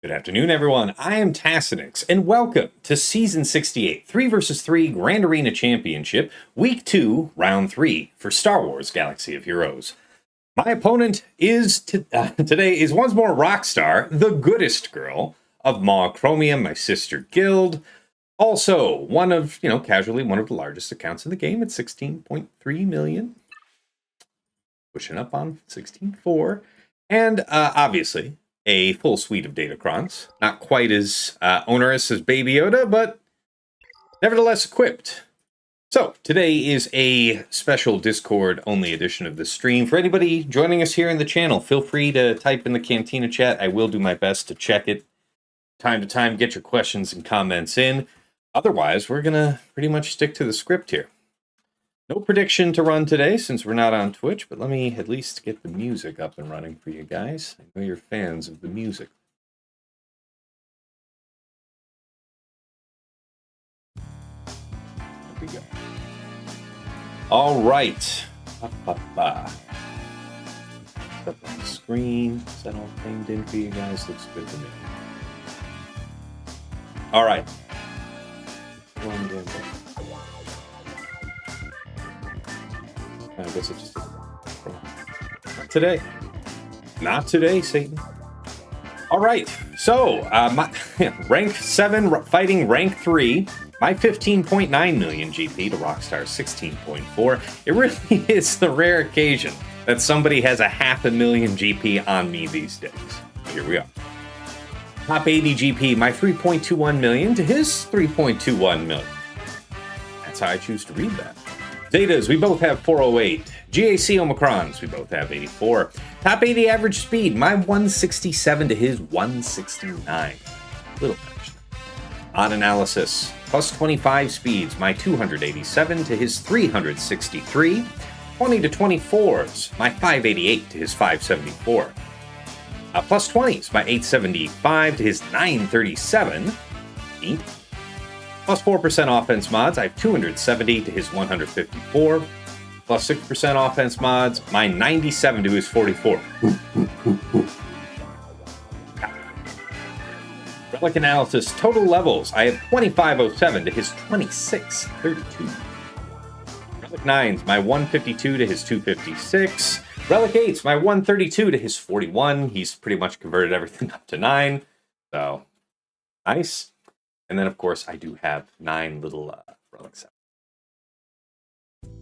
Good afternoon, everyone. I am Tassinix, and welcome to Season 68, 3 vs 3 Grand Arena Championship, Week 2, Round 3 for Star Wars Galaxy of Heroes. My opponent today is once more Rockstar, the goodest girl of Maw Chromium, my sister guild. Also, one of the largest accounts in the game at 16.3 million. Pushing up on 16.4. And obviously, a full suite of Datacrons. Not quite as onerous as Baby Yoda, but nevertheless equipped. So, today is a special Discord-only edition of the stream. For anybody joining us here in the channel, feel free to type in the Cantina chat. I will do my best to check it time to time, get your questions and comments in. Otherwise, we're going to pretty much stick to the script here. No prediction to run today since we're not on Twitch, but let me at least get the music up and running for you guys. I know you're fans of the music. There we go. All right. Up on the screen. Is that all framed in for you guys? Looks good to me. All right. I guess it just not today. Not today, Satan. All right. So, my rank 7 fighting rank 3. My 15.9 million GP to Rockstar's 16.4. It really is the rare occasion that somebody has a 500,000 GP on me these days. Here we are. Top 80 GP, my 3.21 million to his 3.21 million. That's how I choose to read that. Zetas, we both have 408. GAC Omicrons, we both have 84. Top 80 average speed, my 167 to his 169. Little touch. On analysis, plus 25 speeds, my 287 to his 363. 20 to 24s, my 588 to his 574. Plus 20s, my 875 to his 937. Neat. Plus 4% offense mods, I have 270 to his 154. Plus 6% offense mods, my 97 to his 44. Relic analysis, total levels, I have 2507 to his 2632. Relic 9s, my 152 to his 256. Relic 8s, my 132 to his 41. He's pretty much converted everything up to 9. So, nice. And then, of course, I do have 9 little relics.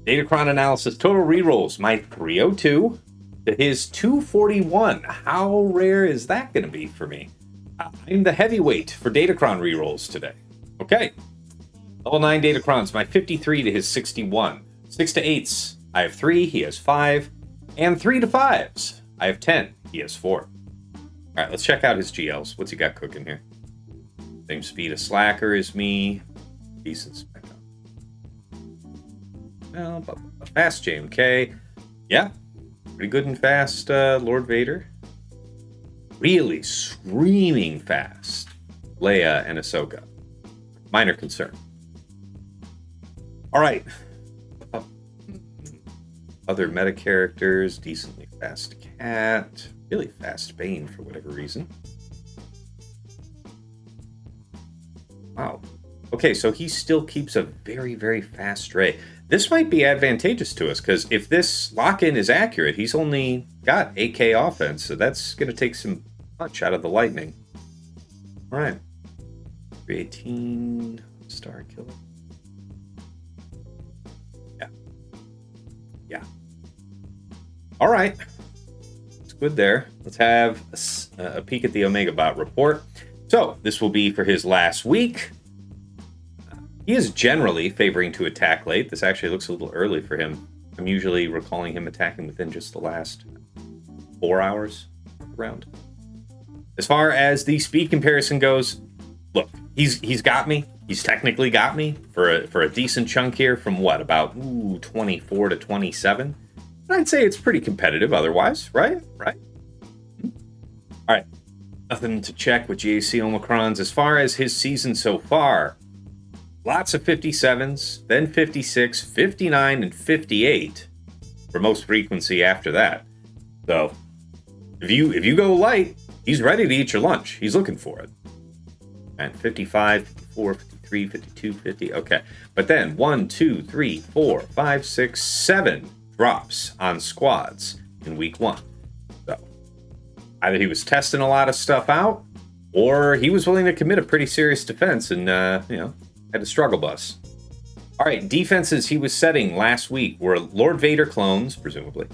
Datacron analysis, total rerolls, my 302 to his 241. How rare is that going to be for me? I'm the heavyweight for Datacron rerolls today. Okay. Level 9 Datacrons, my 53 to his 61. 6 to 8s, I have 3, he has 5. And 3 to 5s, I have 10, he has 4. All right, let's check out his GLs. What's he got cooking here? Same speed of Slacker as me. Decent spec. Well, fast JMK. Yeah, pretty good and fast Lord Vader. Really screaming fast Leia and Ahsoka. Minor concern. All right. Other meta characters. Decently fast Cat. Really fast Bane for whatever reason. Wow. Okay, so he still keeps a very, very fast Rey. This might be advantageous to us, because if this lock-in is accurate, he's only got 8k offense, so that's going to take some punch out of the lightning. All right. 318 Star Killer. Yeah. All right. It's good there. Let's have a peek at the Omega Bot report. So, this will be for his last week. He is generally favoring to attack late. This actually looks a little early for him. I'm usually recalling him attacking within just the last 4 hours round. As far as the speed comparison goes, look, he's got me. He's technically got me for a decent chunk here from what, about 24 to 27? I'd say it's pretty competitive otherwise, right? Right? All right. Nothing to check with GAC Omicrons. As far as his season so far, lots of 57s, then 56, 59, and 58 for most frequency after that. So, If you go light, he's ready to eat your lunch. He's looking for it. And 55, 54, 53, 52, 50. Okay. But then 1, 2, 3, 4, 5, 6, 7 drops on squads in week 1. So either he was testing a lot of stuff out, or he was willing to commit a pretty serious defense and, had a struggle bus. All right, defenses he was setting last week were Lord Vader clones, presumably,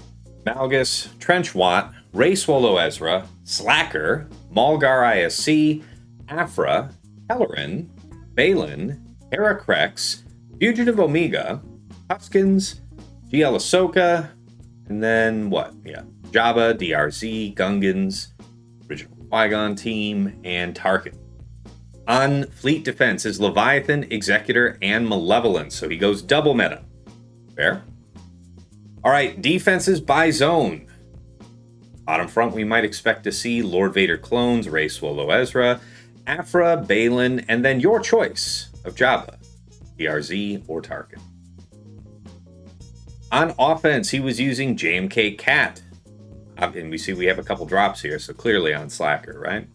Malgus, Trenchwatt, Rey Swolo EEzra, Slacker, Malgar ISC, Aphra, Kelleran, Balen, Heracrex, Fugitive Omega, Huskins, GL Ahsoka, and then what? Yeah, Jabba, DRZ, Gungans, original Qui-Gon team, and Tarkin. On fleet defense is Leviathan, Executor, and Malevolence, so he goes double meta. Fair? All right, defenses by zone. Bottom front, we might expect to see Lord Vader clones, Rey Swolo EEzra, Aphra, Balen, and then your choice of Jabba, DRZ, or Tarkin. On offense, he was using JMK Cat. And we see we have a couple drops here, so clearly on Slacker, right?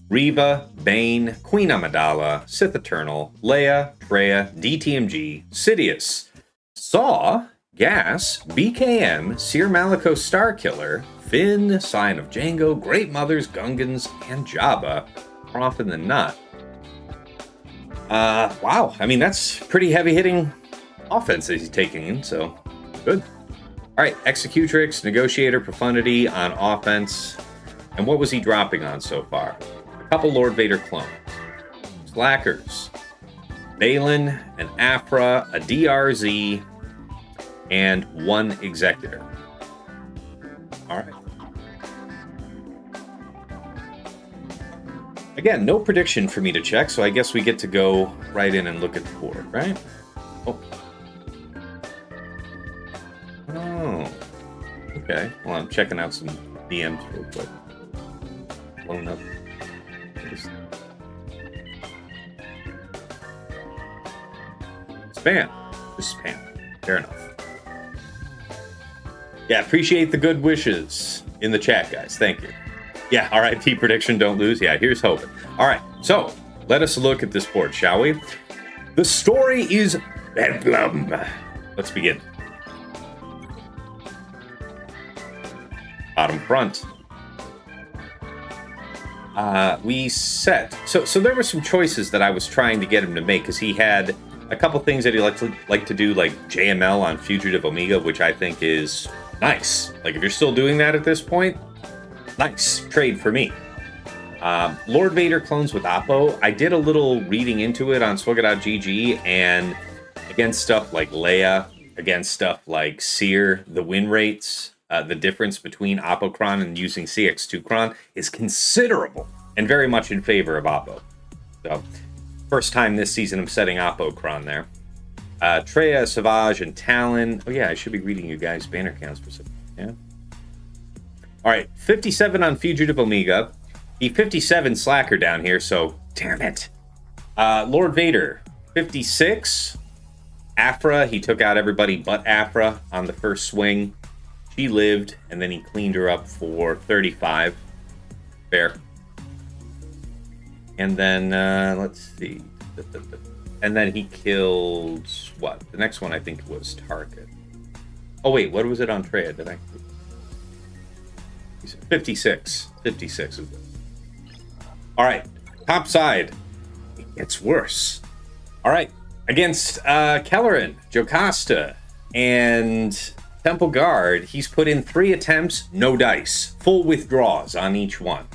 Reva, Bane, Queen Amidala, Sith Eternal, Leia, Traya, DTMG, Sidious, Saw, Gas, BKM, Cere Malicos Starkiller, Finn, Sign of Django, Great Mothers, Gungans, and Jabba, more often than not. Wow, I mean, that's pretty heavy-hitting offense that he's taking in, so good. All right, Executrix, Negotiator, Profundity on offense. And what was he dropping on so far? A couple Lord Vader clones, Slackers, Balen, an Aphra, a DRZ, and 1 Executor. All right. Again, no prediction for me to check, so I guess we get to go right in and look at the board, right? Oh. Okay. Well, I'm checking out some DMs real quick. Blown up. Spam. Just spam. Fair enough. Yeah, appreciate the good wishes in the chat, guys. Thank you. Yeah, RIP prediction, don't lose. Yeah, here's hoping. All right, so let us look at this board, shall we? The story is Bedlam. Let's begin. Bottom front. We set. So there were some choices that I was trying to get him to make because he had a couple things that he liked to do, like JML on Fugitive Omega, which I think is nice. Like, if you're still doing that at this point, nice trade for me. Lord Vader clones with Appo. I did a little reading into it on Swagga.gg, and against stuff like Leia, against stuff like Cere, the win rates, the difference between Appo Cron and using CX2 Cron is considerable and very much in favor of Appo. So, first time this season I'm setting Appo Cron there. Traya, Savage, and Talon. Oh yeah, I should be reading you guys' banner counts for some. Yeah. All right, 57 on Fugitive Omega. He 57 Slacker down here, so damn it. Lord Vader, 56. Aphra, he took out everybody but Aphra on the first swing. She lived, and then he cleaned her up for 35. Fair. And then, let's see. And then he killed, what? The next one, I think, was Target. Oh, wait, what was it on Traya? Did I? 56. 56 is it. All right, top side. It gets worse. All right, against Kelleran, Jocasta, and Temple Guard, he's put in 3 attempts, no dice. Full withdraws on each one.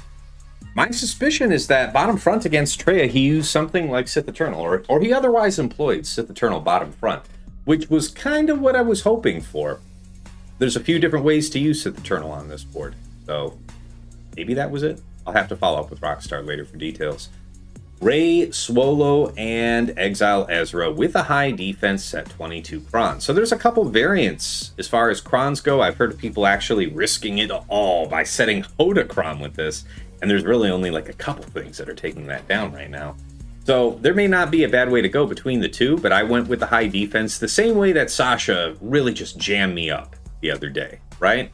My suspicion is that bottom front against Traya, he used something like Sith Eternal, or he otherwise employed Sith Eternal bottom front, which was kind of what I was hoping for. There's a few different ways to use Sith Eternal on this board, so maybe that was it. I'll have to follow up with Rockstar later for details. Rey, Swolo, and Exile EEzra with a high defense at 22 Cron. So there's a couple variants as far as Crons go. I've heard of people actually risking it all by setting Hoda Cron with this, and there's really only like a couple things that are taking that down right now. So there may not be a bad way to go between the two, but I went with the high defense the same way that Sasha really just jammed me up the other day, right?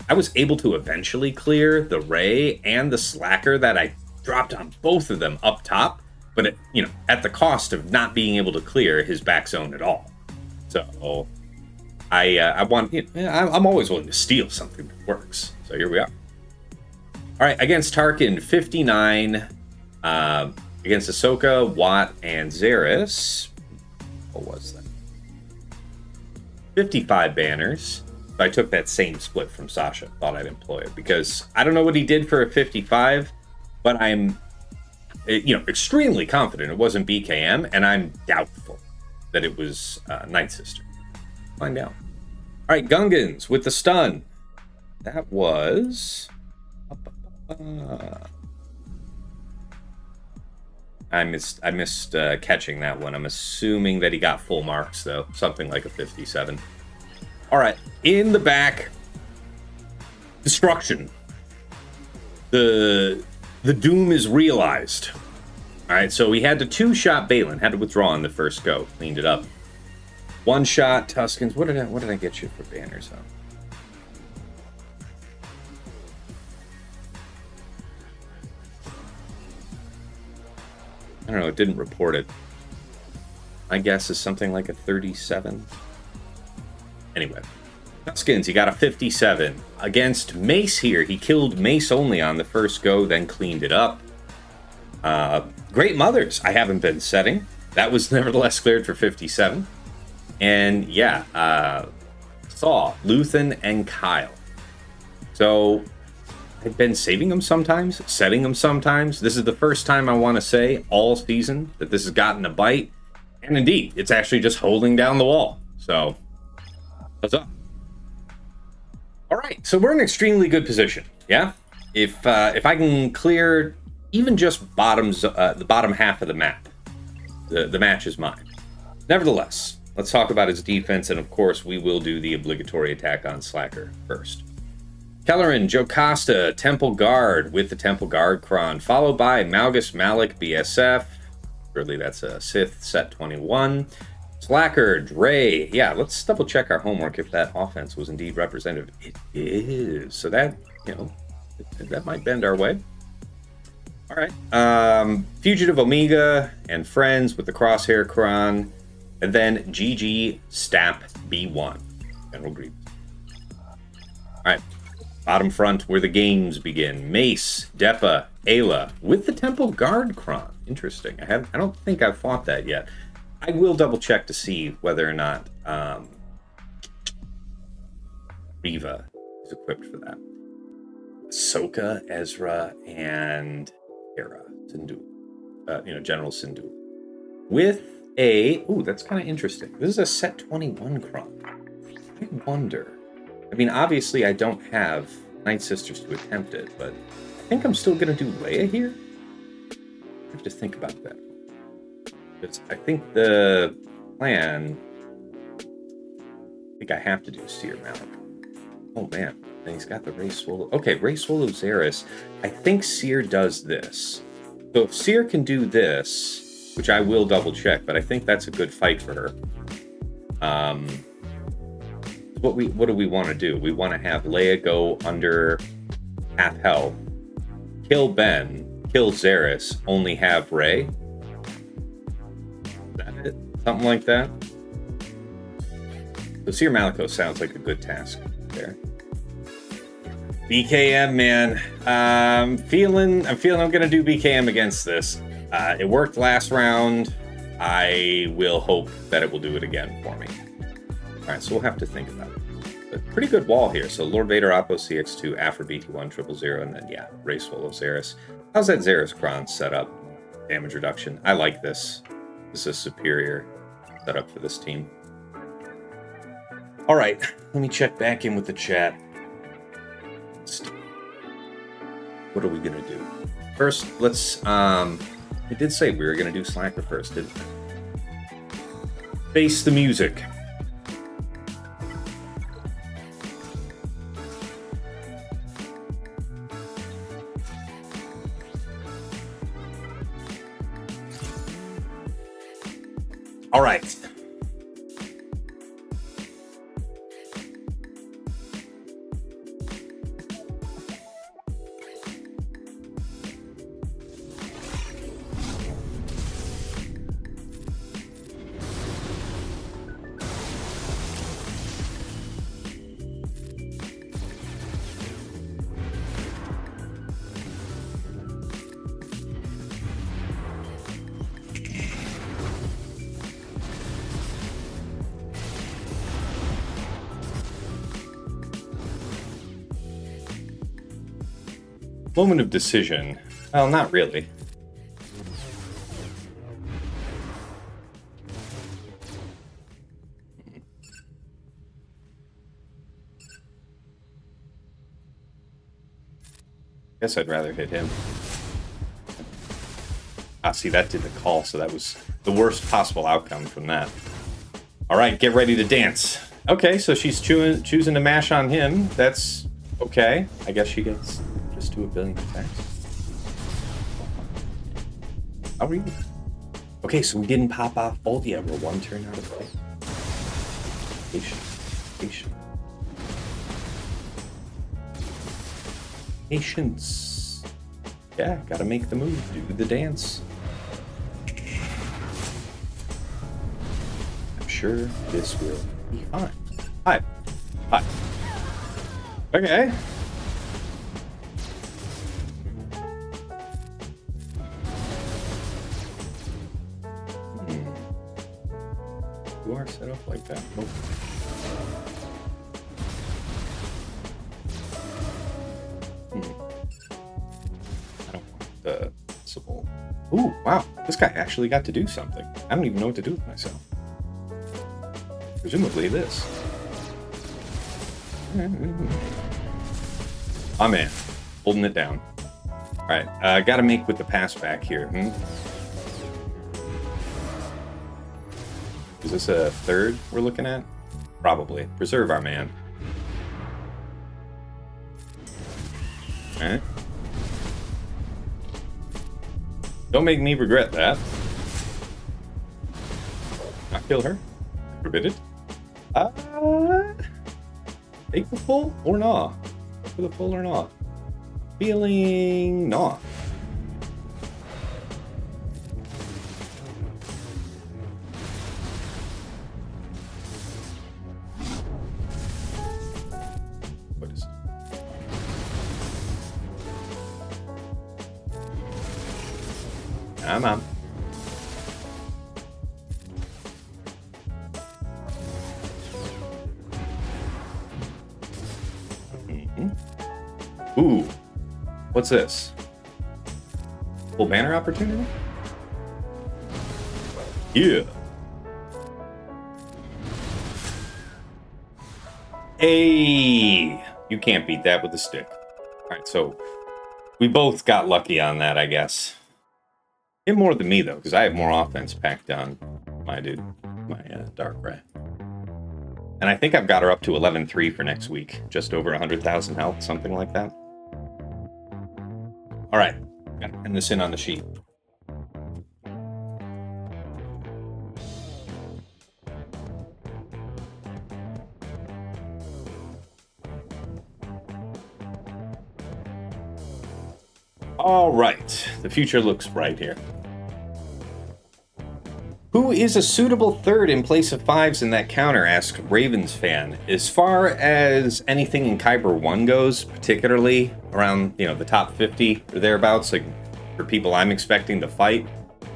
I was able to eventually clear the Rey and the Slacker that I dropped on both of them up top, but it, you know, at the cost of not being able to clear his back zone at all. So I want, you know, I'm always willing to steal something that works. So here we are. All right, against Tarkin, 59. Against Ahsoka, Watt, and Zarriss. What was that? 55 banners. I took that same split from Sasha. Thought I'd employ it because I don't know what he did for a 55, but I'm, you know, extremely confident it wasn't BKM, and I'm doubtful that it was Night Sister. Find out. All right, Gungans with the stun. That was. I missed catching that one. I'm assuming that he got full marks though, something like a 57. All right, in the back, destruction. The doom is realized. All right, so we had to 2-shot Balin, had to withdraw in the first go, cleaned it up. 1-shot Tuskens. What did I get you for banners on? I don't know, it didn't report it. My guess is something like a 37. Anyway, Tuskens, he got a 57. Against Mace here, he killed Mace only on the first go, then cleaned it up. Great Mothers, I haven't been setting. That was nevertheless cleared for 57. And yeah, Saw, Luthen, and Kyle. So I've been saving them sometimes, setting them sometimes. This is the first time I want to say all season that this has gotten a bite. And indeed, it's actually just holding down the wall. So, what's up? All right, so we're in an extremely good position, yeah? If I can clear even just the bottom half of the map, the match is mine. Nevertheless, let's talk about his defense, and of course, we will do the obligatory attack on Slacker first. Kelleran, Jocasta, Temple Guard with the Temple Guard Kron, followed by Malgus, Malak, BSF. Surely that's a Sith, set 21. Slacker, DRey. Yeah, let's double check our homework if that offense was indeed representative. It is. So that, you know, that might bend our way. All right. Fugitive Omega and Friends with the Crosshair Kron. And then GG, STAP, B1. General Grievous. All right. Bottom front, where the games begin. Mace, Depa, Aayla, with the Temple Guard Kron. Interesting. I don't think I've fought that yet. I will double check to see whether or not Riva is equipped for that. Ahsoka, EEzra, and Cere, Syndulla. General Syndulla. With a... Ooh, that's kind of interesting. This is a set 21 Kron. I wonder... I mean, obviously, I don't have Night Sisters to attempt it, but I think I'm still going to do Leia here. I have to think about that. Because I think the plan... I think I have to do Cere Malak. Oh, man. And he's got the Rey Swolo. Okay, Rey Swolo Zarriss. I think Cere does this. So if Cere can do this, which I will double check, but I think that's a good fight for her. What do we want to do? We want to have Leia go under half health, kill Ben, kill Zarriss, only have Rey. Is that it? Something like that. So Cere Malicos sounds like a good task there. BKM, man. I'm feeling I'm gonna do BKM against this. It worked last round. I will hope that it will do it again for me. All right, so we'll have to think about it. But pretty good wall here. So Lord Vader, Appo, CX2, Aphra, BT1, 000, and then, yeah, Rey Swolo, Zarriss. How's that Zarriss Kron set up? Damage reduction. I like this. This is a superior setup for this team. All right, let me check back in with the chat. What are we going to do? First, let's... I did say we were going to do Slacker first, didn't we? Face the music. All right. Moment of decision. Well, not really. Guess I'd rather hit him. Ah, see, that did the call, so that was the worst possible outcome from that. All right, get ready to dance. Okay, so she's choosing to mash on him. That's okay. I guess she gets just to 1 billion attacks. How are you? Okay, so we didn't pop off ult yet. We're 1 turn out of play. Patience. Patience. Yeah, gotta make the move. Do the dance. I'm sure this will be fine. Hi. Okay. You are set up like that. Nope. I don't want the possible. Ooh, wow. This guy actually got to do something. I don't even know what to do with myself. Presumably this. Oh man, holding it down. All right, gotta make with the pass back here. Is this a third we're looking at? Probably. Preserve our man. All right. Don't make me regret that. Not kill her. Forbid it. Take the full or not? For the full or not? Feeling not. What is it? Come on. Ooh, what's this? Full banner opportunity? Yeah. Hey, you can't beat that with a stick. All right, so we both got lucky on that, I guess. Him more than me, though, because I have more offense packed on my dude, my DRey. And I think I've got her up to 11-3 for next week. Just over 100,000 health, something like that. All right, gotta pen this in on the sheet. All right, the future looks bright here. Who is a suitable third in place of fives in that counter, asks Ravens fan. As far as anything in Kyber 1 goes, particularly around, the top 50 or thereabouts, like for people I'm expecting to fight,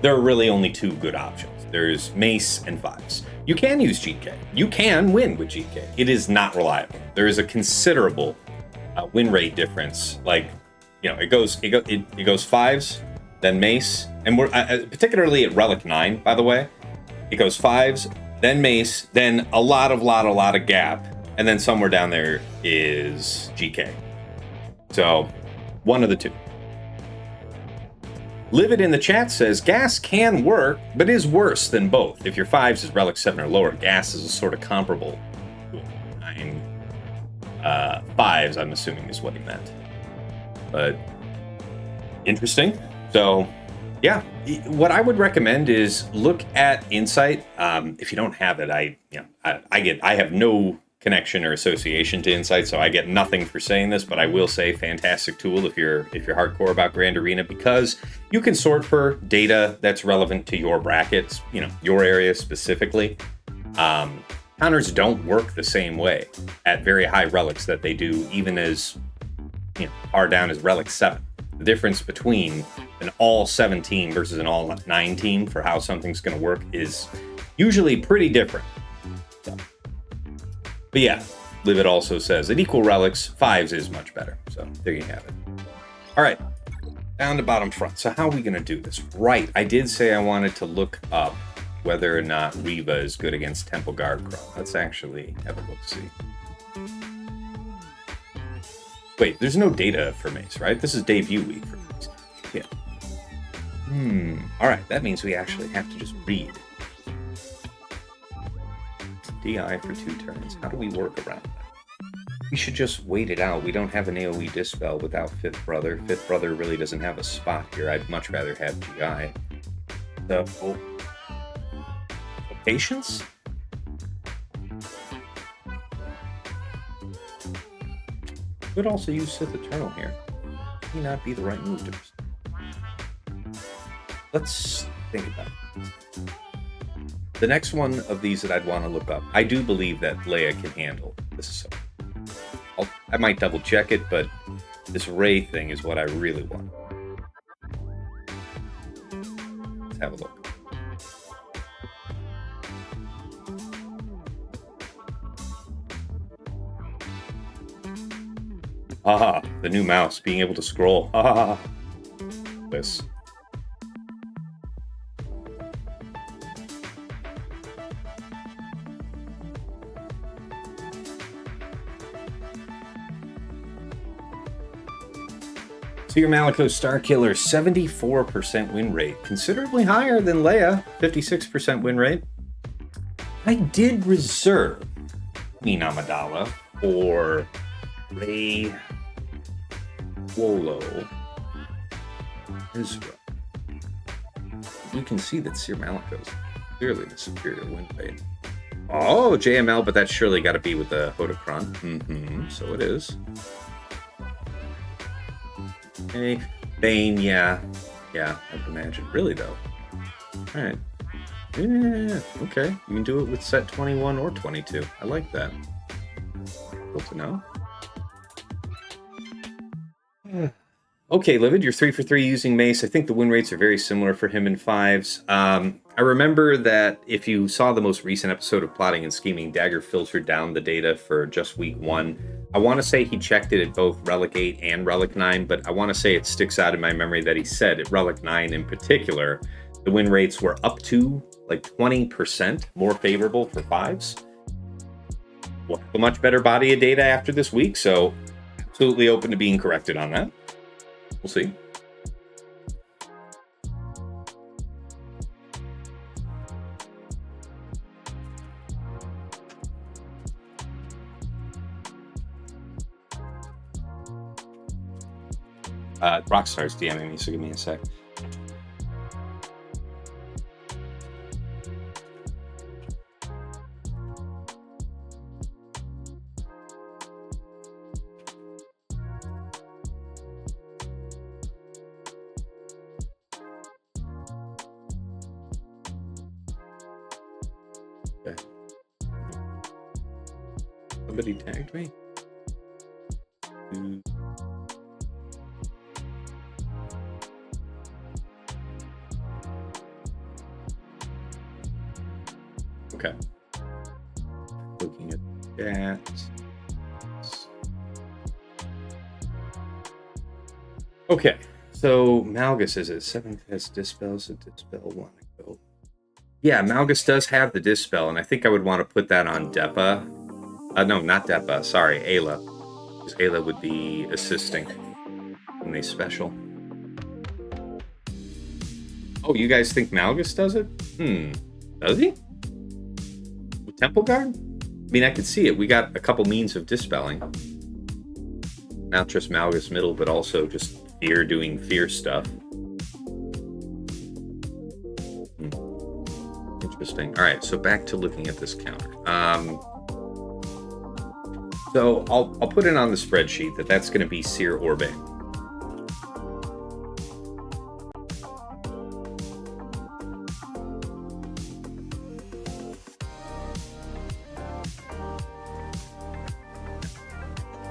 there are really only 2 good options. There's Mace and fives. You can use GK. You can win with GK. It is not reliable. There is a considerable win rate difference. Like, it goes fives, then Mace, and we're particularly at Relic 9, by the way. It goes fives, then Mace, then a lot of gap, and then somewhere down there is GK. So, one of the 2. Livid in the chat says, gas can work, but is worse than both. If your fives is Relic 7 or lower, gas is a sort of comparable to 9. Fives, I'm assuming, is what he meant. But, interesting. So, yeah, what I would recommend is look at Insight. If you don't have it, I have no connection or association to Insight, so I get nothing for saying this, but I will say fantastic tool if you're hardcore about Grand Arena, because you can sort for data that's relevant to your brackets, your area specifically. Counters don't work the same way at very high relics that they do even as far down as Relic 7. The difference between an all 7 team versus an all 9 team for how something's going to work is usually pretty different. So. But yeah, Livid also says at equal relics, fives is much better. So there you have it. All right, down to bottom front. So how are we going to do this? Right, I did say I wanted to look up whether or not Reva is good against Temple Guard Crow. Let's actually have a look-see. Wait, there's no data for Mace, right? This is debut week for Mace. Yeah. All right, that means we actually have to just read. DI for 2 turns. How do we work around that? We should just wait it out. We don't have an AoE Dispel without Fifth Brother. Fifth Brother really doesn't have a spot here. I'd much rather have GI. So, patience? Could also use Sith Eternal here. May not be the right move to proceed. Let's think about it. The next one of these that I'd want to look up, I do believe that Leia can handle this. So I might double check it, but this Rey thing is what I really want. Let's have a look. Haha, the new mouse, being able to scroll. Haha. This. Seer Malicos Starkiller, 74% win rate. Considerably higher than Leia, 56% win rate. I did reserve Queen Amidala for Rey, Swolo, EEzra. You can see that Seer Malicos is clearly the superior win rate. Oh, JML, but that's surely got to be with the Hodocron. So it is. Okay, Bane, yeah, I'd imagine. Really, though. All right. Yeah, okay. You can do it with set 21 or 22. I like that. Cool to know. Okay, Livid, you're 3 for 3 using Mace. I think the win rates are very similar for him in 5s. I remember that if you saw the most recent episode of Plotting and Scheming, Dagger filtered down the data for just week 1. I want to say he checked it at both Relic 8 and Relic 9, but I want to say it sticks out in my memory that he said at Relic 9 in particular, the win rates were up to like 20% more favorable for 5s. Well, a much better body of data after this week, so absolutely open to being corrected on that. We'll see. Rockstar's DMing me, so give me a sec. Okay. Somebody tagged me? Okay. Looking at that. Okay, so Malgus is it 7th has Dispel, so Dispel 1 go. Yeah, Malgus does have the Dispel, and I think I would want to put that on Depa. No, not Depa, sorry, Aayla. Because Aayla would be assisting when they special. Oh, you guys think Malgus does it? Does he? Temple Guard? I mean, I could see it. We got a couple means of dispelling. Not just Malgus middle, but also just Fear doing Fear stuff. Interesting. All right, so back to looking at this counter. So I'll put it on the spreadsheet that's going to be Cere or Bane.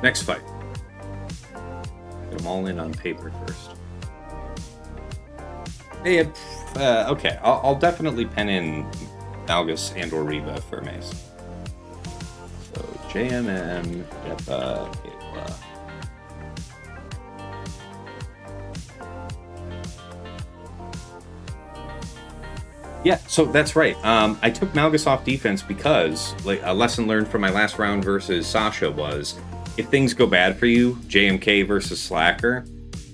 Next fight. Get them all in on paper first. Hey, okay, I'll definitely pen in Malgus and or Reva for Mace. So JMM, Depa, Aayla. Yeah, so that's right. I took Malgus off defense because like a lesson learned from my last round versus Sasha was if things go bad for you, JMK versus Slacker,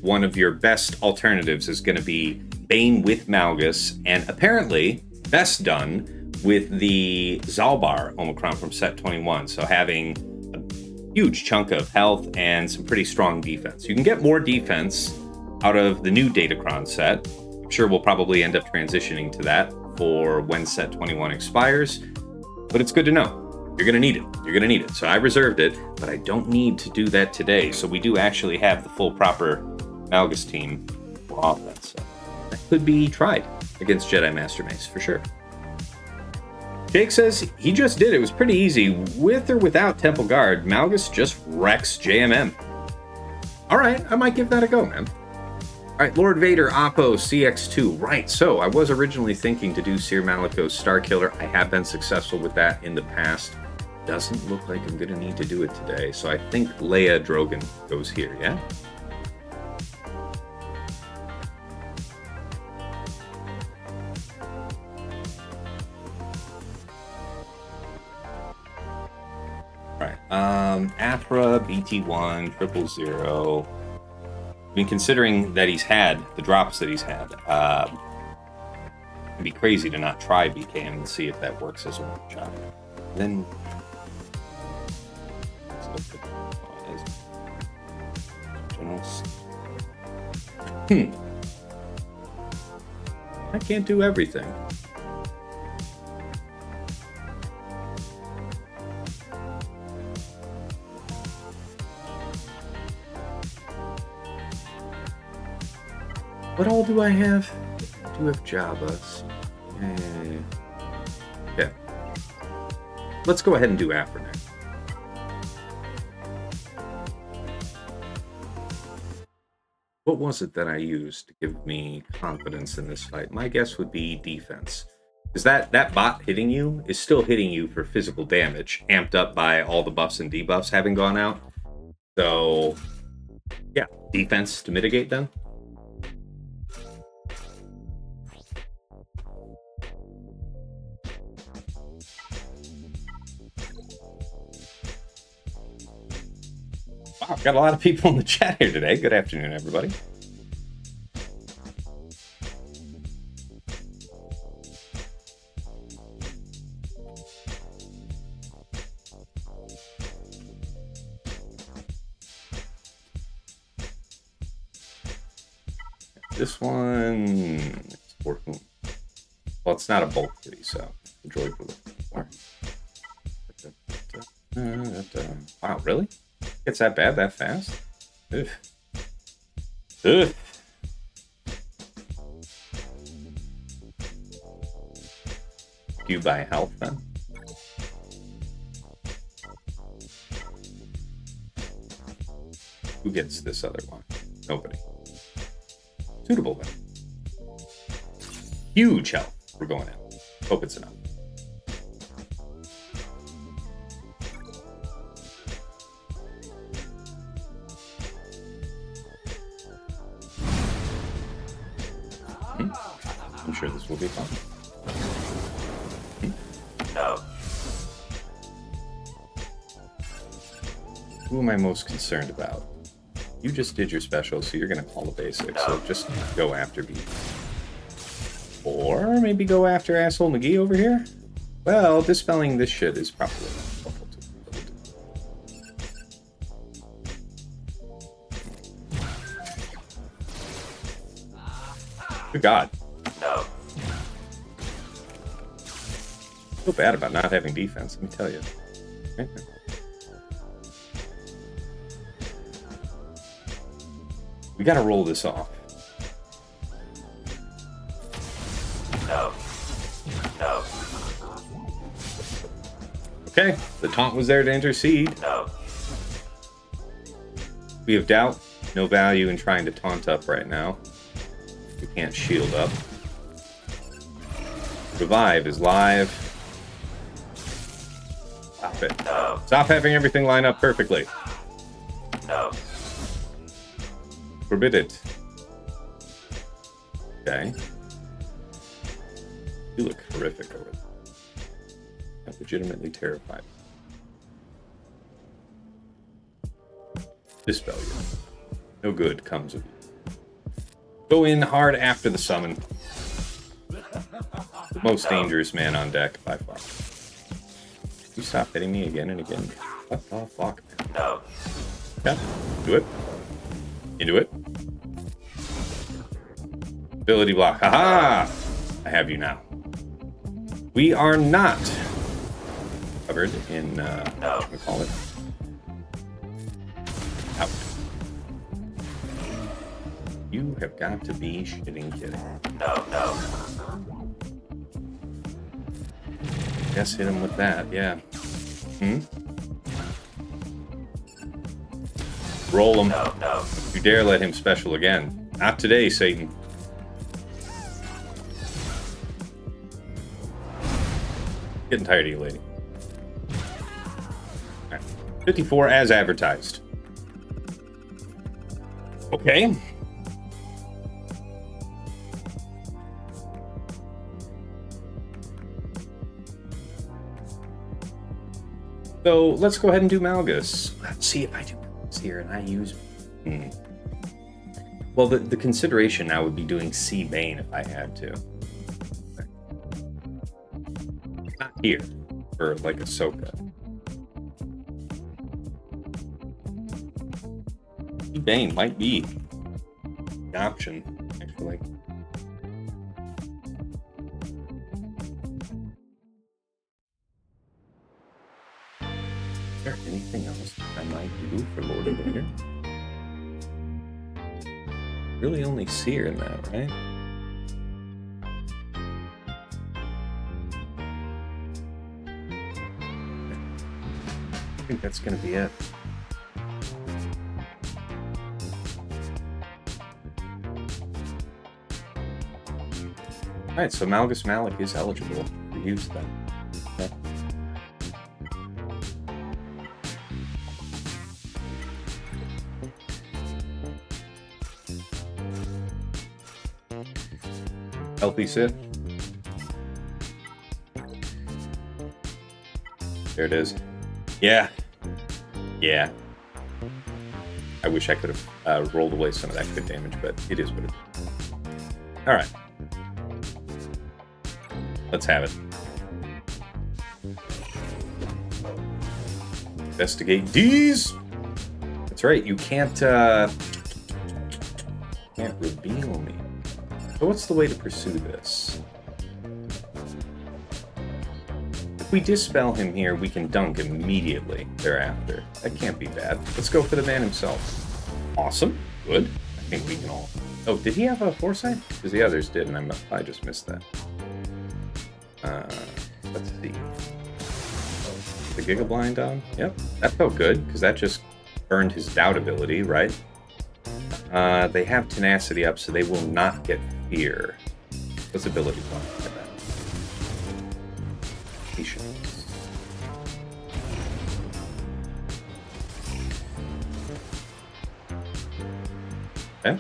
one of your best alternatives is going to be Bane with Malgus, and apparently best done with the Zaal Omicron from set 21. So having a huge chunk of health and some pretty strong defense. You can get more defense out of the new Datacron set. I'm sure we'll probably end up transitioning to that for when set 21 expires, but it's good to know. You're going to need it. You're going to need it. So I reserved it, but I don't need to do that today. So we do actually have the full proper Malgus team for offense. So that could be tried against Jedi Master Mace for sure. Jake says he just did. It was pretty easy. With or without Temple Guard, Malgus just wrecks JMM. All right, I might give that a go, man. All right, Lord Vader, Appo, CX2. Right, so I was originally thinking to do Cere Malicos Starkiller. I have been successful with that in the past. Doesn't look like I'm going to need to do it today. So I think Leia Drogan goes here, yeah? All right, Aphra, BT1, 000. I mean, considering that he's had the drops that he's had, it'd be crazy to not try BKM and see if that works as a one shot. Then, I can't do everything. What all do I have? I do have Jabba's. Yeah. Let's go ahead and do Aphra now. What was it that I used to give me confidence in this fight? My guess would be defense. Because that bot hitting you is still hitting you for physical damage, amped up by all the buffs and debuffs having gone out. So, yeah, defense to mitigate them. Wow, got a lot of people in the chat here today. Good afternoon, everybody. This one is working. Well, it's not a bulk kitty, so enjoy for the wow, really? It's that bad that fast? Ugh. Ugh. Do you buy health then? Who gets this other one? Nobody. Suitable then. Huge health. We're going in. Hope it's enough. I'm sure this will be fun. No. Who am I most concerned about? You just did your special, so you're going to call the basics. So just go after B. Or maybe go after asshole McGee over here? Well, dispelling this shit is probably helpful too. Good God. No. I feel bad about not having defense, let me tell you. Okay. We gotta roll this off. No. No. Okay, the taunt was there to intercede. No. We have doubt. No value in trying to taunt up right now. We can't shield up. Revive is live. Stop it. No. Stop having everything line up perfectly. No. Forbid it. Okay. You look horrific over there. I'm legitimately terrified. Dispel you. No good comes of you. Go in hard after the summon. The most dangerous man on deck by far. You stop hitting me again and again. What the fuck, man? Yeah, do it. Into it. Ability block. Haha! I have you now. We are not covered in, what we call it? Out. You have got to be shitting kidding. No. Yes, hit him with that, yeah. Roll him. No. You dare let him special again. Not today, Satan. Getting tired of you, lady. Right. 54 as advertised. Okay. So let's go ahead and do Malgus. Let's see if I do Malgus here and I use. Well, the consideration now would be doing C Bane if I had to. Not here for like Ahsoka. C Bane might be the option actually. Is there anything else I might do for Lord of Vader? Really only Cere in that, right? I think that's gonna be it. Alright, so Malgus Malak is eligible for use then. Okay. Healthy Sith. There it is. Yeah. I wish I could have rolled away some of that crit damage, but it is what it is. Alright. Let's have it. Investigate D's! That's right, you can't reveal me. So what's the way to pursue this? If we dispel him here, we can dunk immediately thereafter. That can't be bad. Let's go for the man himself. Awesome. Good. I think we can all... Oh, did he have a foresight? Because the others did, and I just missed that. Let's see. The Giga Blind on? Yep. That felt good, because that just burned his doubt ability, right? They have tenacity up, so they will not get fear. What's ability block? Look at that. Patience. Okay.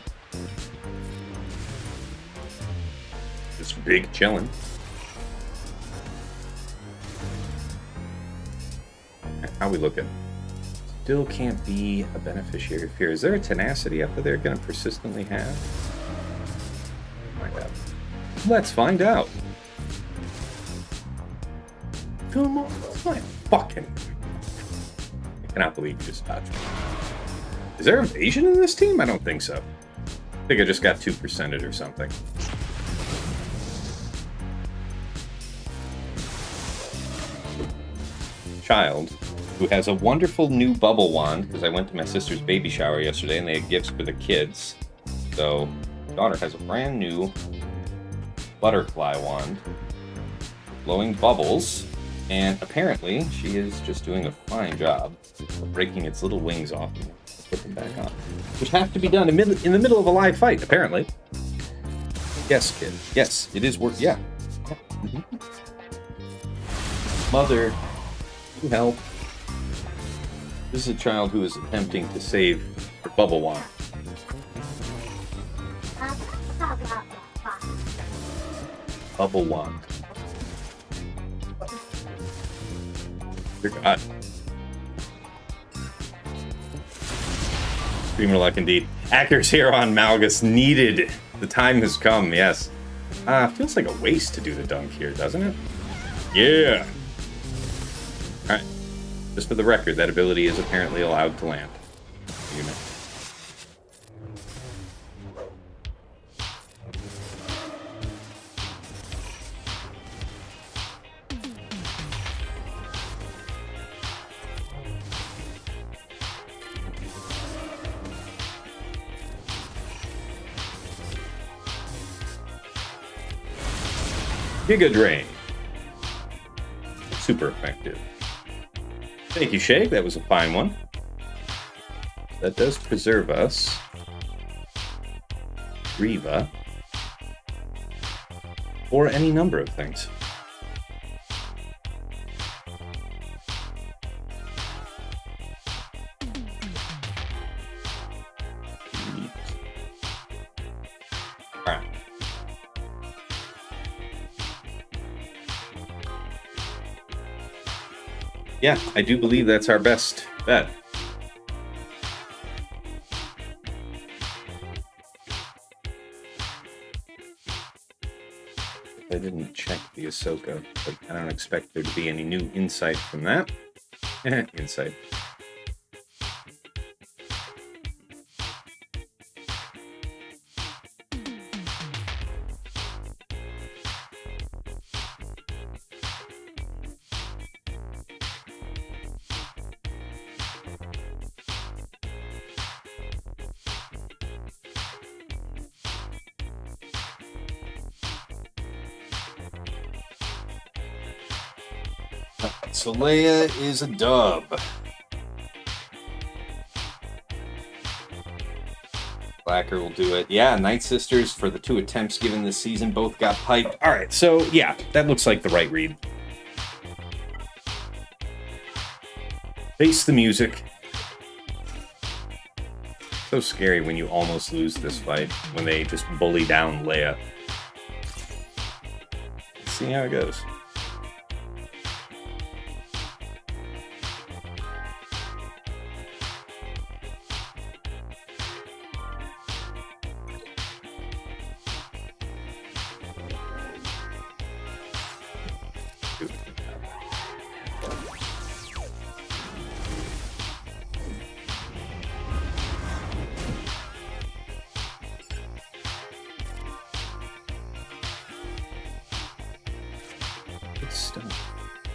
Just big chillin'. How we looking? Still can't be a beneficiary of fear. Is there a tenacity up that they're going to persistently have? Find out. Let's find out. Come on, my fucking... I cannot believe you just dodged me. Is there evasion in this team? I don't think so. I think I just got 2%ed or something. Child who has a wonderful new bubble wand, because I went to my sister's baby shower yesterday and they had gifts for the kids. So, daughter has a brand new butterfly wand, blowing bubbles, and apparently she is just doing a fine job of breaking its little wings off and putting them back on. Which have to be done in the middle of a live fight, apparently. Yes, kid. Yes, it is worth. Yeah. Mm-hmm. Mother, you help. This is a child who is attempting to save her bubble wand. Bubble wand. Dear God. Extreme luck indeed. Actors here on Malgus needed. The time has come, yes. Feels like a waste to do the dunk here, doesn't it? Yeah. Alright. Just for the record, that ability is apparently allowed to land. You know. Giga Drain. Super effective. Thank you, Shake. That was a fine one. That does preserve us. Riva. Or any number of things. Alright. Yeah, I do believe that's our best bet. I didn't check the Ahsoka, but I don't expect there to be any new insight from that. Insight. So Leia is a dub. Blacker will do it. Yeah, Night Sisters for the 2 attempts given this season both got piped. Alright, so yeah, that looks like the right read. Face the music. So scary when you almost lose this fight, when they just bully down Leia. Let's see how it goes.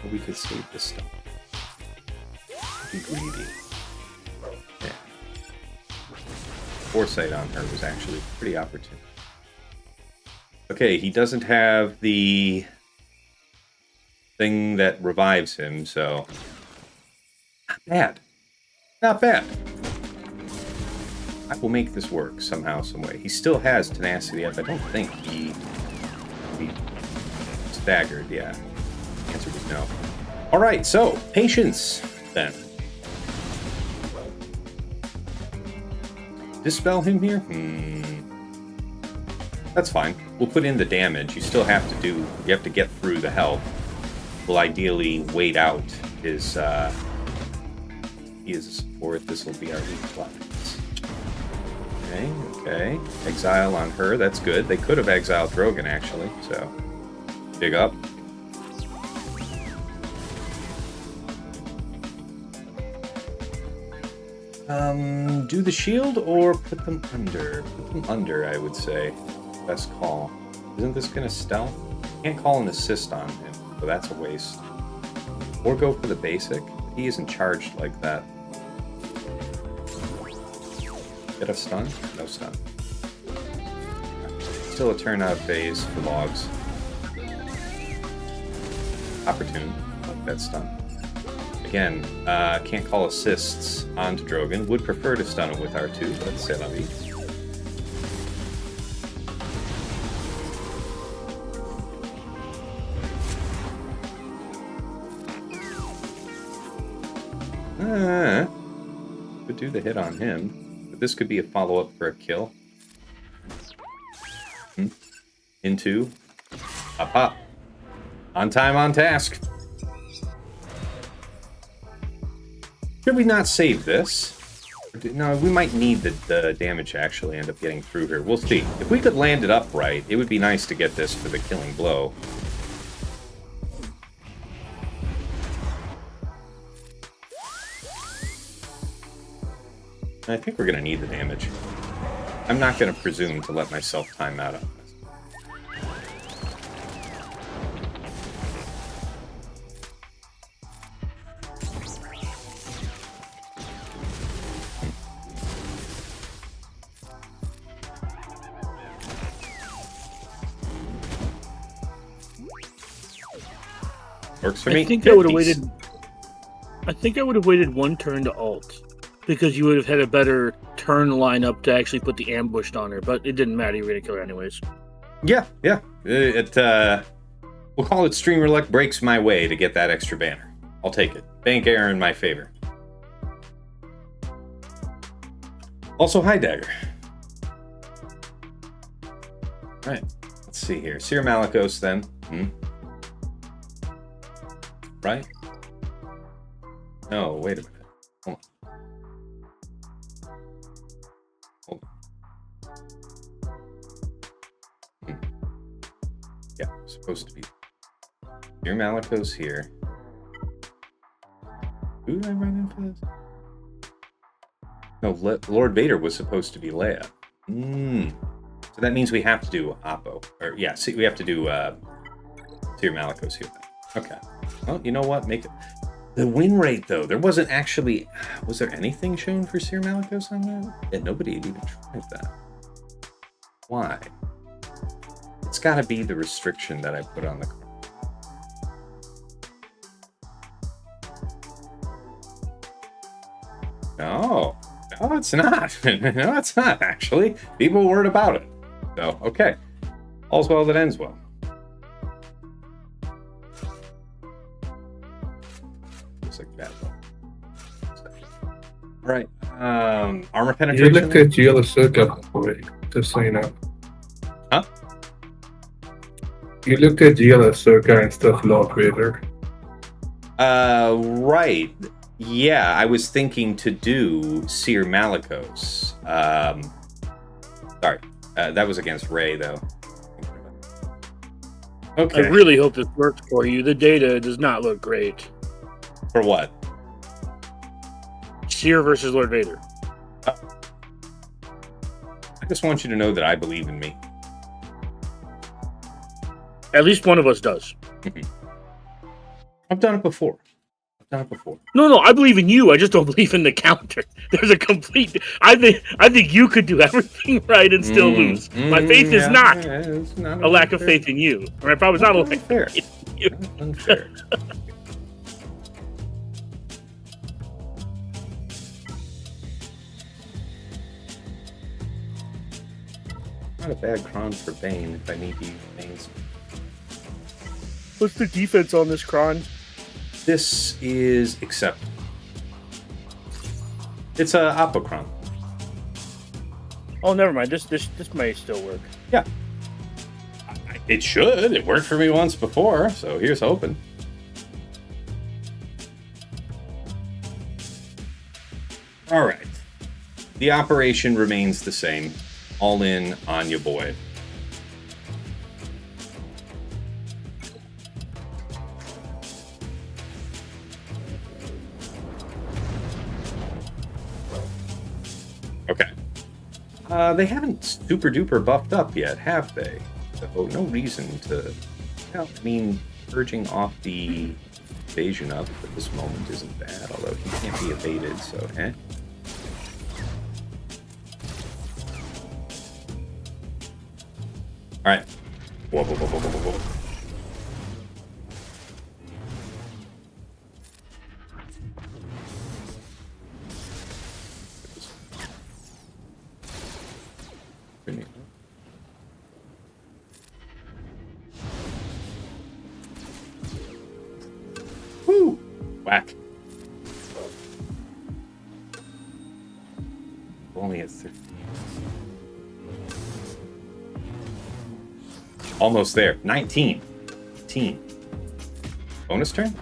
We could save this stuff. Be greedy. Yeah. Foresight on her was actually pretty opportune. Okay, he doesn't have the thing that revives him, so not bad. Not bad. I will make this work somehow, some way. He still has tenacity up. I don't think he staggered, yeah. Answer was no. All right, so patience then. Dispel him here? That's fine. We'll put in the damage. You still have to get through the health. We'll ideally wait out his, he is a support. This will be our reflex. Okay. Exile on her, that's good. They could have exiled Drogan actually, so big up. Do the shield or put them under? Put them under, I would say. Best call. Isn't this gonna stealth? Can't call an assist on him, so that's a waste. Or go for the basic. He isn't charged like that. Get a stun? No stun. Still a turn out of phase for logs. Opportune. Like that stun. Again, can't call assists onto Drogan. Would prefer to stun him with R2, but c'est la vie. Could do the hit on him, but this could be a follow-up for a kill. Into a pop. On time, on task. Should we not save this? No, we might need the damage to actually end up getting through here. We'll see. If we could land it upright, it would be nice to get this for the killing blow. I think we're going to need the damage. I'm not going to presume to let myself time out on this. Works for me. I think I would have waited. I think I would have waited one turn to ult, because you would have had a better turn lineup to actually put the ambush on her. But it didn't matter; you were gonna kill her anyways. Yeah. We'll call it streamer luck breaks my way to get that extra banner. I'll take it. Bank error in my favor. Also, hi Dagger. All right. Let's see here. Cere Malicos then. Right? No, wait a minute. Hold on. Yeah, supposed to be. Cere Malicos here. Who did I run in for this? No, Lord Vader was supposed to be Leia. So that means we have to do Appo. Or, yeah, see, we have to do Cere Malicos here. Okay. Well, you know what? Make it. The win rate, though, there wasn't actually. Was there anything shown for Cere Malicos on that? Yeah, nobody had even tried that. Why? It's got to be the restriction that I put on the card. No, it's not. No, it's not, actually. People were about it. So, okay. All's well that ends well. Like that. All right. Armor penetration. You looked at Yellow Circle already, just so you know. Huh? You looked at Yellow Circle instead of Lord Vader. Right. Yeah, I was thinking to do Cere Malicos. Sorry. That was against Rey, though. Okay. I really hope this works for you. The data does not look great. For what? Cere versus Lord Vader. I just want you to know that I believe in me. At least one of us does. I've done it before. No, I believe in you. I just don't believe in the counter. There's a complete. I think you could do everything right and still lose. My faith is not a lack of faith in you. Or I probably not a lack of faith in you. Unfair. Not a bad cron for Bane if I need to use Bane's. What's the defense on this cron? This is acceptable. It's a Appo cron. Oh, never mind. This may still work. Yeah. It should. It worked for me once before, so here's hoping. All right. The operation remains the same. All in on your boy. Okay. They haven't super duper buffed up yet, have they? So no reason to. Well, I mean, purging off the evasion up at this moment isn't bad, although he can't be evaded, so All right. Whoa. Woo! Whack. Only at 13. Almost there. 19. 18. Bonus turn?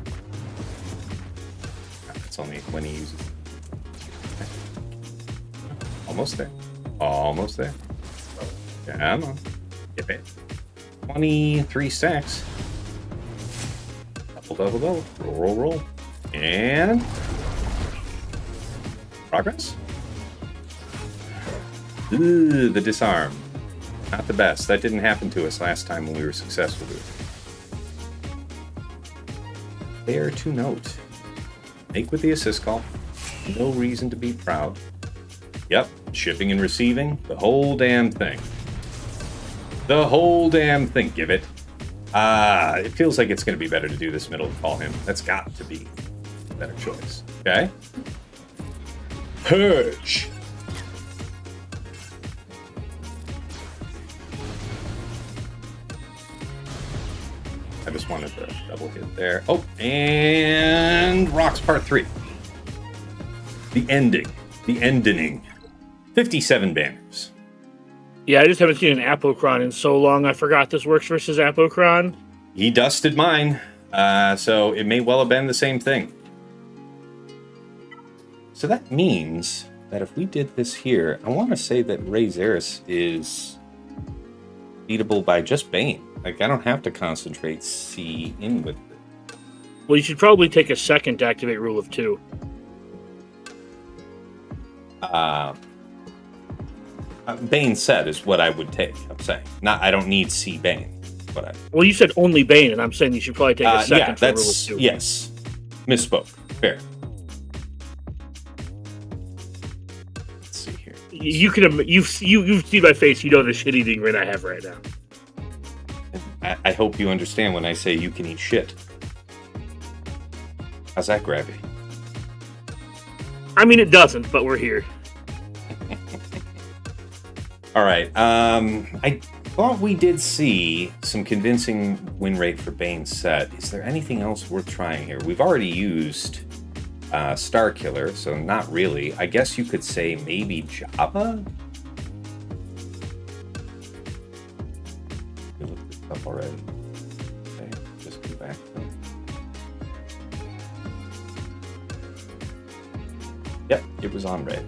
That's only when he uses Almost there. Almost there. Come on. Get it. 23 stacks. Double, double, double. Roll, roll, roll. And... progress? Ooh, the disarm. Not the best. That didn't happen to us last time when we were successful with it. There to note. Make with the assist call. No reason to be proud. Yep, shipping and receiving. The whole damn thing. The whole damn thing, give it. It feels like it's going to be better to do this middle and call him. That's got to be a better choice. Okay? Purge. I just wanted to double hit there. Oh, and Rocks Part 3. The ending. The ending. 57 banners. Yeah, I just haven't seen an Appocron in so long. I forgot this works versus Appocron. He dusted mine, so it may well have been the same thing. So that means that if we did this here, I want to say that Zarriss is beatable by just Bane. Like, I don't have to concentrate C in with it. Well, you should probably take a second to activate Rule of 2. Bane said is what I would take, I'm saying. Not, I don't need C Bane. But well, you said only Bane, and I'm saying you should probably take a second for Rule of 2. Yes. Misspoke. Fair. Let's see here. You've seen my face, you know the shit-eating grin I have right now. I hope you understand when I say you can eat shit. How's that grab you? I mean, it doesn't, but we're here. All right. I thought we did see some convincing win rate for Bane's set. Is there anything else worth trying here? We've already used Star Killer, so not really. I guess you could say maybe Jabba? You looked this up already. Okay, just go back. Yep, it was on red.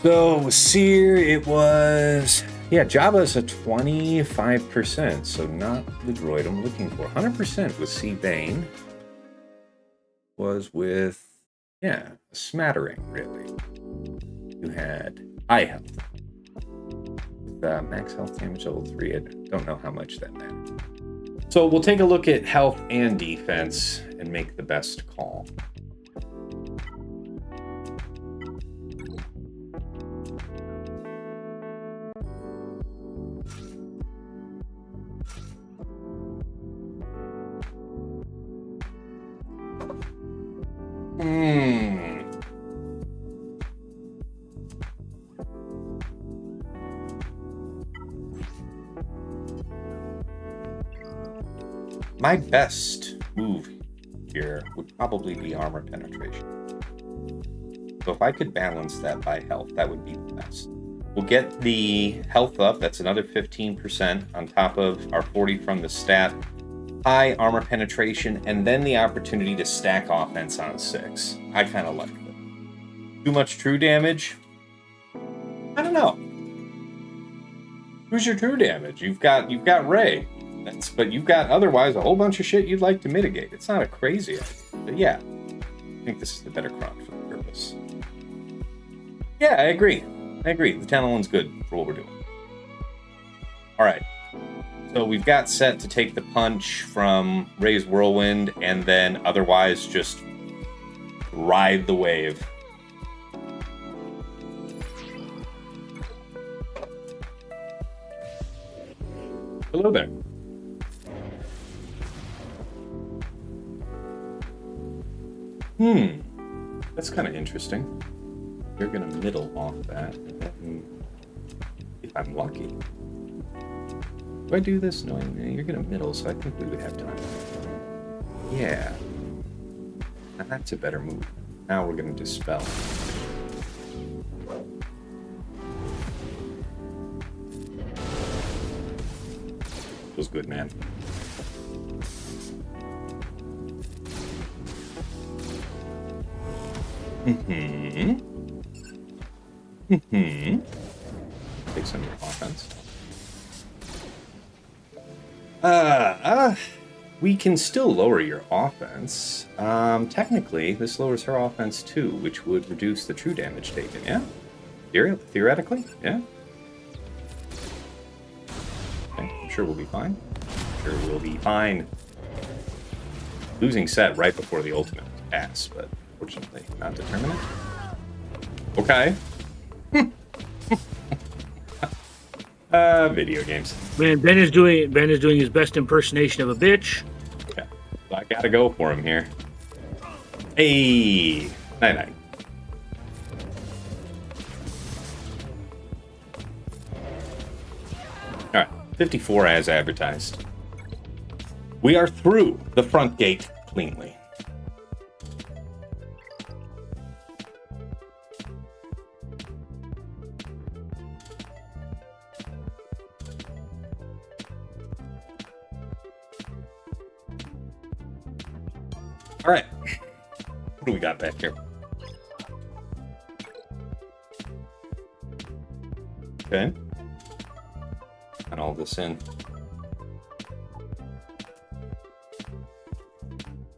So with Cere, it was... yeah, Jabba's a 25%, so not the droid I'm looking for. 100% with C Bane was with, yeah, a smattering, really. You had high health. With max health damage level 3, I don't know how much that mattered. So we'll take a look at health and defense and make the best call. My best move here would probably be armor penetration. So if I could balance that by health, that would be the best. We'll get the health up, that's another 15% on top of our 40 from the stat. High armor penetration, and then the opportunity to stack offense on 6. I kind of like that. Too much true damage? I don't know. Who's your true damage? You've got Rey. But you've got otherwise a whole bunch of shit you'd like to mitigate. It's not a crazy idea. But yeah, I think this is the better Kronk for the purpose. Yeah, I agree. The Talon one's good for what we're doing. Alright. So we've got set to take the punch from Rey's Whirlwind and then otherwise just ride the wave. Hello there. That's kind of interesting. You're going to middle off that. If I'm lucky. Do I do this? No, you're going to middle, so I think we would have time. Yeah. Now that's a better move. Now we're going to dispel. Feels good, man. Mm-hmm. Take some of your offense. We can still lower your offense. Technically, this lowers her offense too, which would reduce the true damage taken, yeah? Theoretically, yeah? Okay, I'm sure we'll be fine. Sure we'll be fine. Losing set right before the ultimate was ass, but fortunately not determinant. Okay. Video games. Man, Ben is doing his best impersonation of a bitch. Okay. So I gotta go for him here. Hey, night. All right, 54 as advertised. We are through the front gate cleanly. All right, what do we got back here? Okay, got all this in.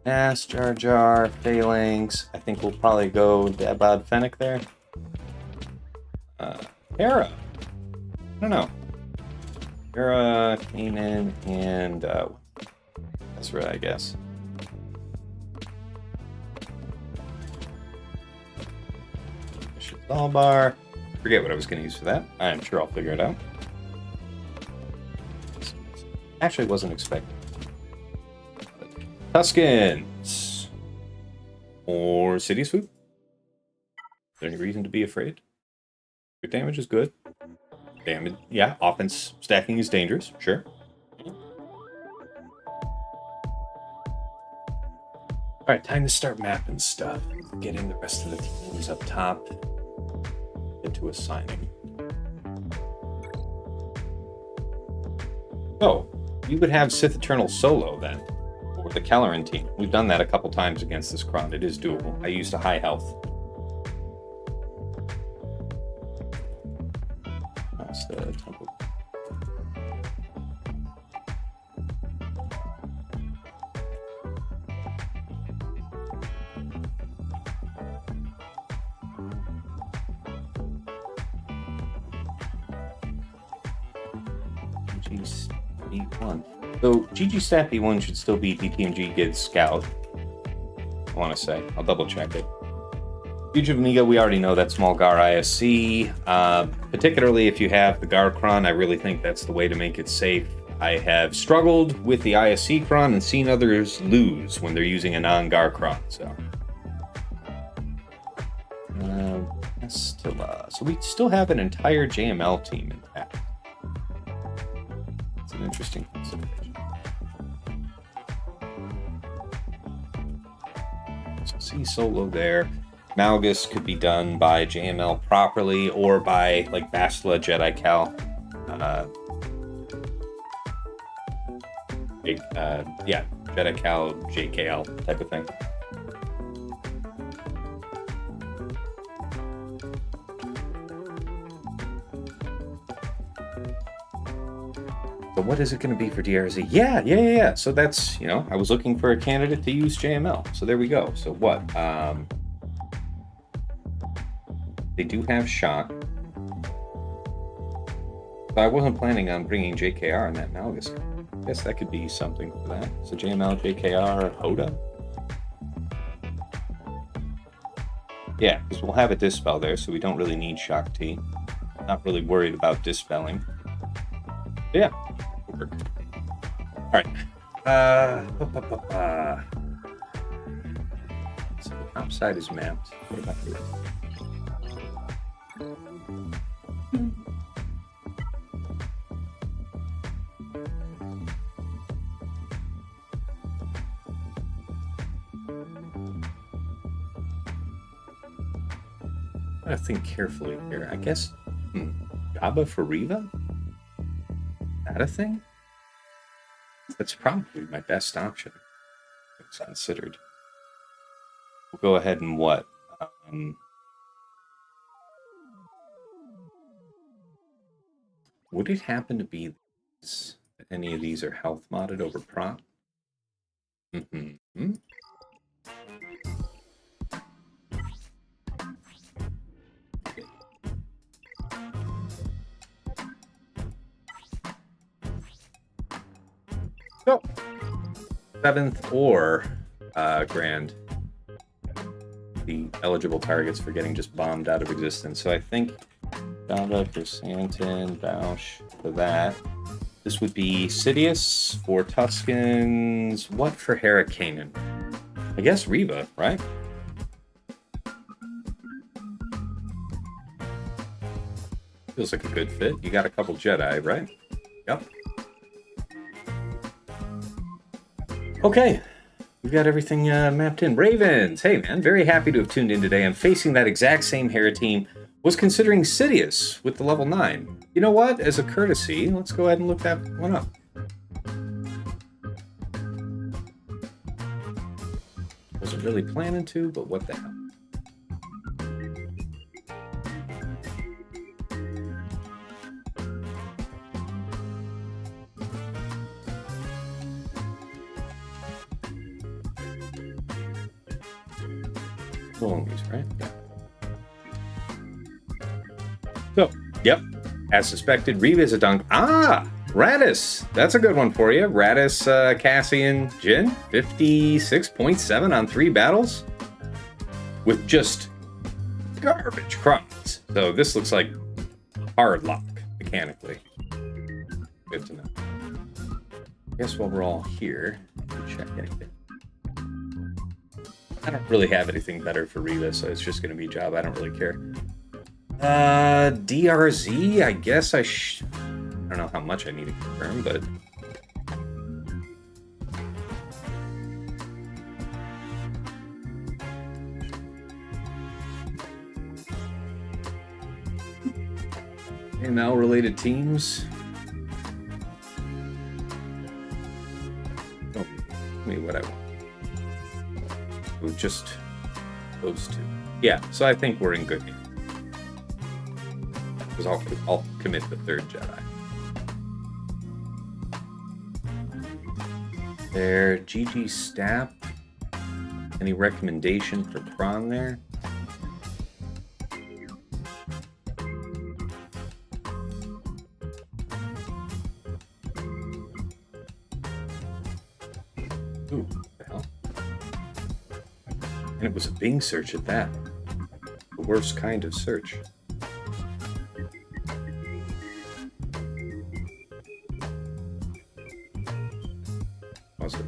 Nass, Jar Jar, Phalanx. I think we'll probably go Depa, Fennec there. Cere. I don't know. Cere, Kanan, and that's right, I guess. Zaal bar. Forget what I was going to use for that. I'm sure I'll figure it out. Actually, wasn't expecting. Tuskens or Sidious food. Is there any reason to be afraid? Good damage is good. Damage, yeah. Offense stacking is dangerous. Sure. All right, time to start mapping stuff. Getting the rest of the teams up top into assigning. So we would have Sith Eternal solo then. Or the Kelleran team. We've done that a couple times against this Kron. It is doable. I used a high health. That's the temple. GG1. So GG Stat B1 should still be DTMG Gid Scout. I want to say. I'll double check it. Future of Amiga, we already know that small Gar ISC. Particularly if you have the Gar Kron, I really think that's the way to make it safe. I have struggled with the ISC Kron and seen others lose when they're using a non-Gar Kron. So we still have an entire JML team intact. It's an interesting consideration. So see solo there. Malgus could be done by JML properly or by like Bastila Jedi Cal. Yeah, Jedi Cal JKL type of thing. But what is it going to be for DRZ? Yeah. So that's, I was looking for a candidate to use JML. So there we go. So what? They do have shock. But I wasn't planning on bringing JKR in that Malgus. I guess that could be something for that. So JML, JKR, Hoda? Yeah, because we'll have a Dispel there, so we don't really need Shock T. Not really worried about dispelling. But yeah. Alright. So the top side is mapped. What about here? I gotta think carefully here. I guess Jabba for Riva? Is that a thing? That's probably my best option. It's considered. We'll go ahead and what? Would it happen to be any of these are health modded over prop? Mm-hmm. So, 7th or Grand, the eligible targets for getting just bombed out of existence. So I think Java for Santon, Bausch for that. This would be Sidious for Tuscans. What for Harricanen? I guess Reva, right? Feels like a good fit. You got a couple Jedi, right? Yep. Okay. We've got everything mapped in. Ravens, hey man, very happy to have tuned in today. I'm facing that exact same Hera team. Was considering Sidious with the level 9. You know what? As a courtesy, let's go ahead and look that one up. Wasn't really planning to, but what the hell. Right? Yeah. So, yep. As suspected, Reva is a dunk. Ah! Radis! That's a good one for you. Radis, Cassian, Jin. 56.7 on 3 battles. With just garbage crumbs. So this looks like hard luck, mechanically. Good to know. I guess while we're all here, we'll check anything. I don't really have anything better for Reva, so it's just going to be job. I don't really care. DRZ, I guess I don't know how much I need to confirm, but... ML-related teams. Oh, give me what I want. With just those two. Yeah, so I think we're in good here. Because I'll commit the 3rd Jedi. There, GG STAP. Any recommendation for Kron there? Ooh, what the hell? And it was a Bing search at that. The worst kind of search. Was it?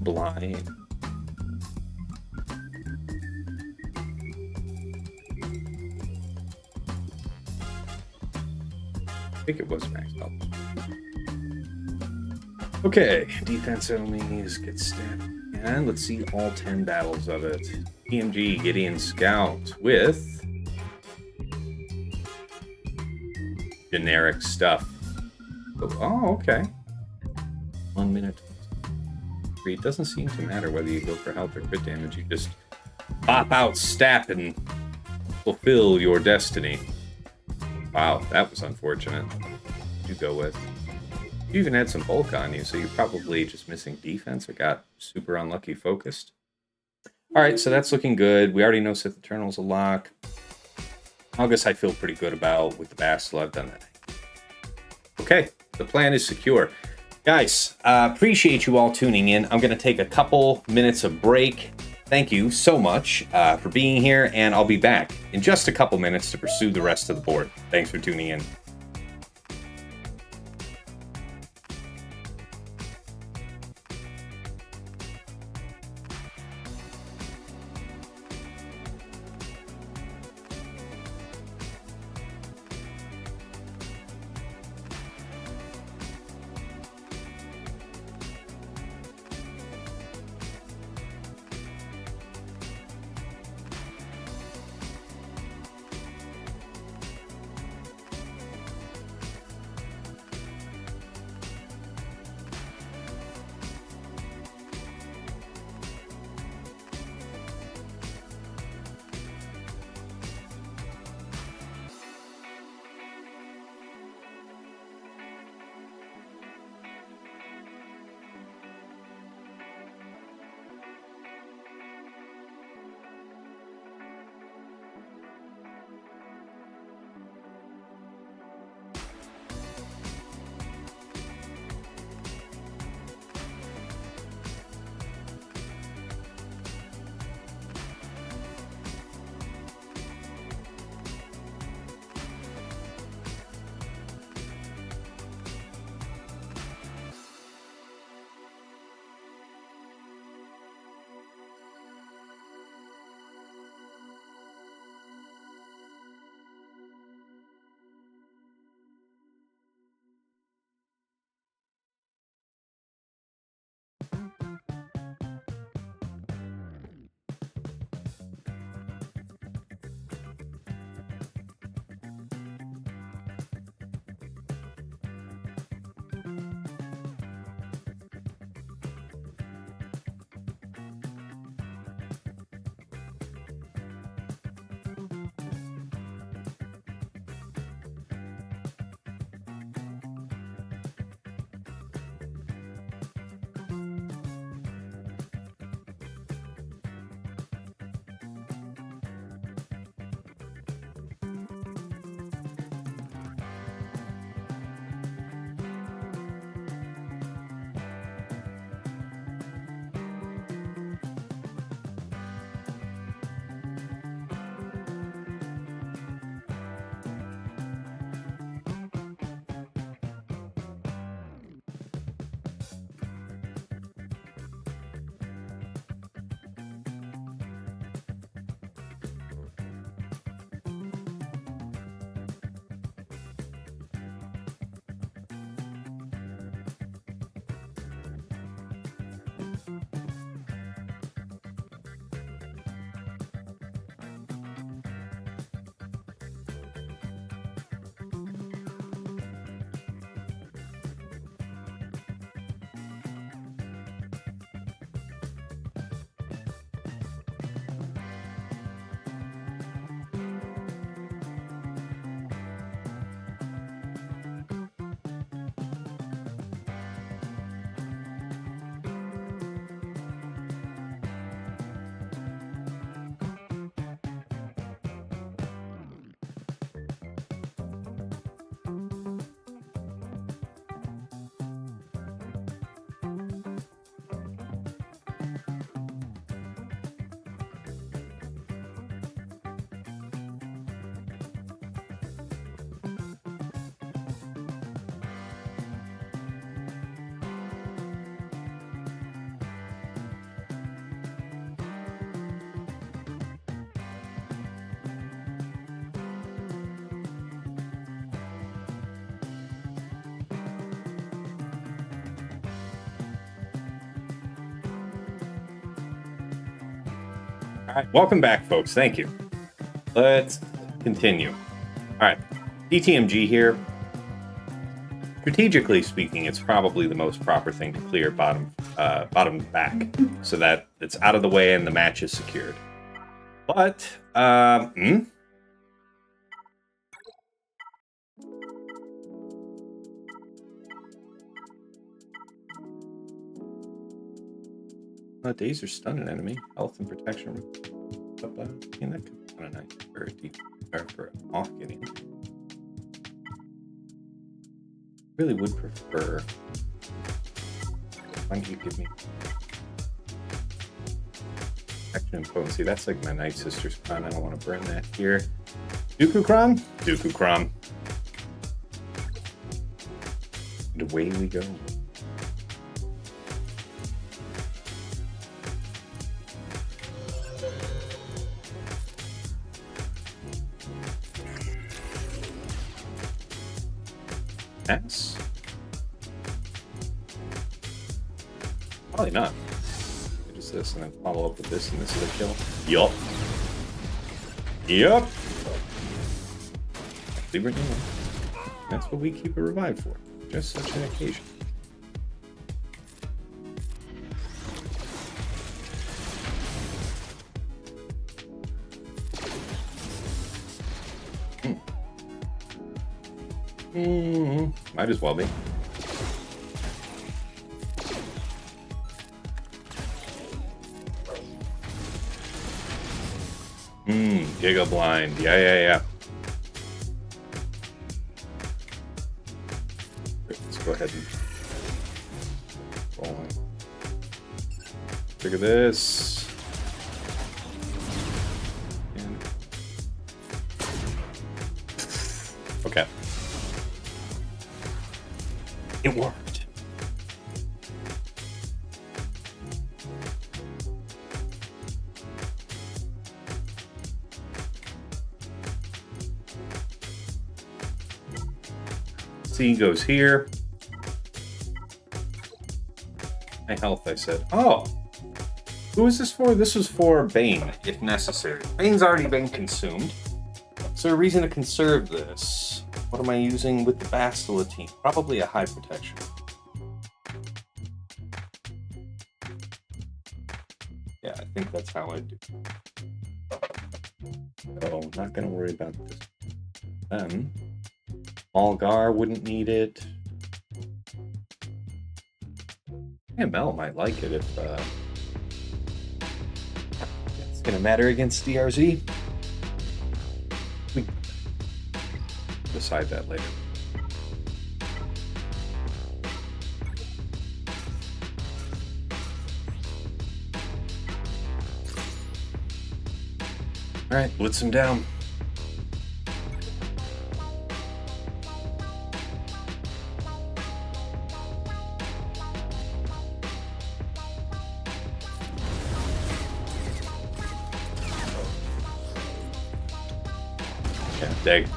Blind. I think it was maxed out. Okay, defense enemies get stabbed. And let's see all 10 battles of it. TMG Gideon Scout with generic stuff. Oh, okay. 1 minute. It doesn't seem to matter whether you go for health or crit damage. You just pop out STAP and fulfill your destiny. Wow, that was unfortunate. You go with. You even had some bulk on you, so you're probably just missing defense or got super unlucky focused. All right, so that's looking good. We already know Sith Eternal's a lock. Malgus I feel pretty good about with the Bastille. I've done that. Okay, the plan is secure. Guys, appreciate you all tuning in. I'm going to take a couple minutes of break. Thank you so much for being here, and I'll be back in just a couple minutes to pursue the rest of the board. Thanks for tuning in. right, welcome back, folks. Thank you. Let's continue. All right, DTMG here. Strategically speaking, it's probably the most proper thing to clear bottom back, so that it's out of the way and the match is secured. But days are stun an enemy. Health and protection. That could be kind of nice for off getting. Really would prefer. Why don't you give me action and potency? That's like my Night Sister's crown. I don't want to burn that here. Dooku Crom? Dooku Crom. And away we go. Nass? Probably not. Just this and then follow up with this and this is a kill. Yup. Yup. See, we're doing. That's what we keep a revive for. Just such an occasion. Might as well be. Giga blind. Yeah. Let's go ahead and roll in. Look at this. Okay. It worked. C goes here. My health, I said. Oh! Who is this for? This was for Bane, if necessary. Bane's already been consumed. Is there a reason to conserve this? What am I using with the Bastila team? Probably a high protection. Yeah, I think that's how I do. So, not going to worry about this. Malgar wouldn't need it. ML might like it if it's going to matter against DRZ. We decide that later. All right, blitz him down.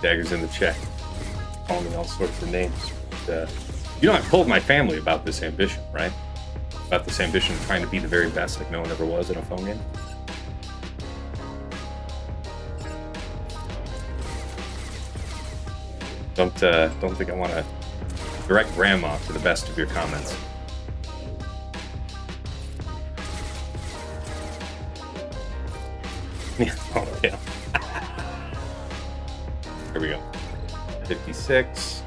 Daggers in the chat. Calling me all sorts of names. You know, I told my family about this ambition, right? About this ambition of trying to be the very best like no one ever was in a phone game. Don't think I want to direct grandma to the best of your comments. Oh, yeah. Here we go. 56.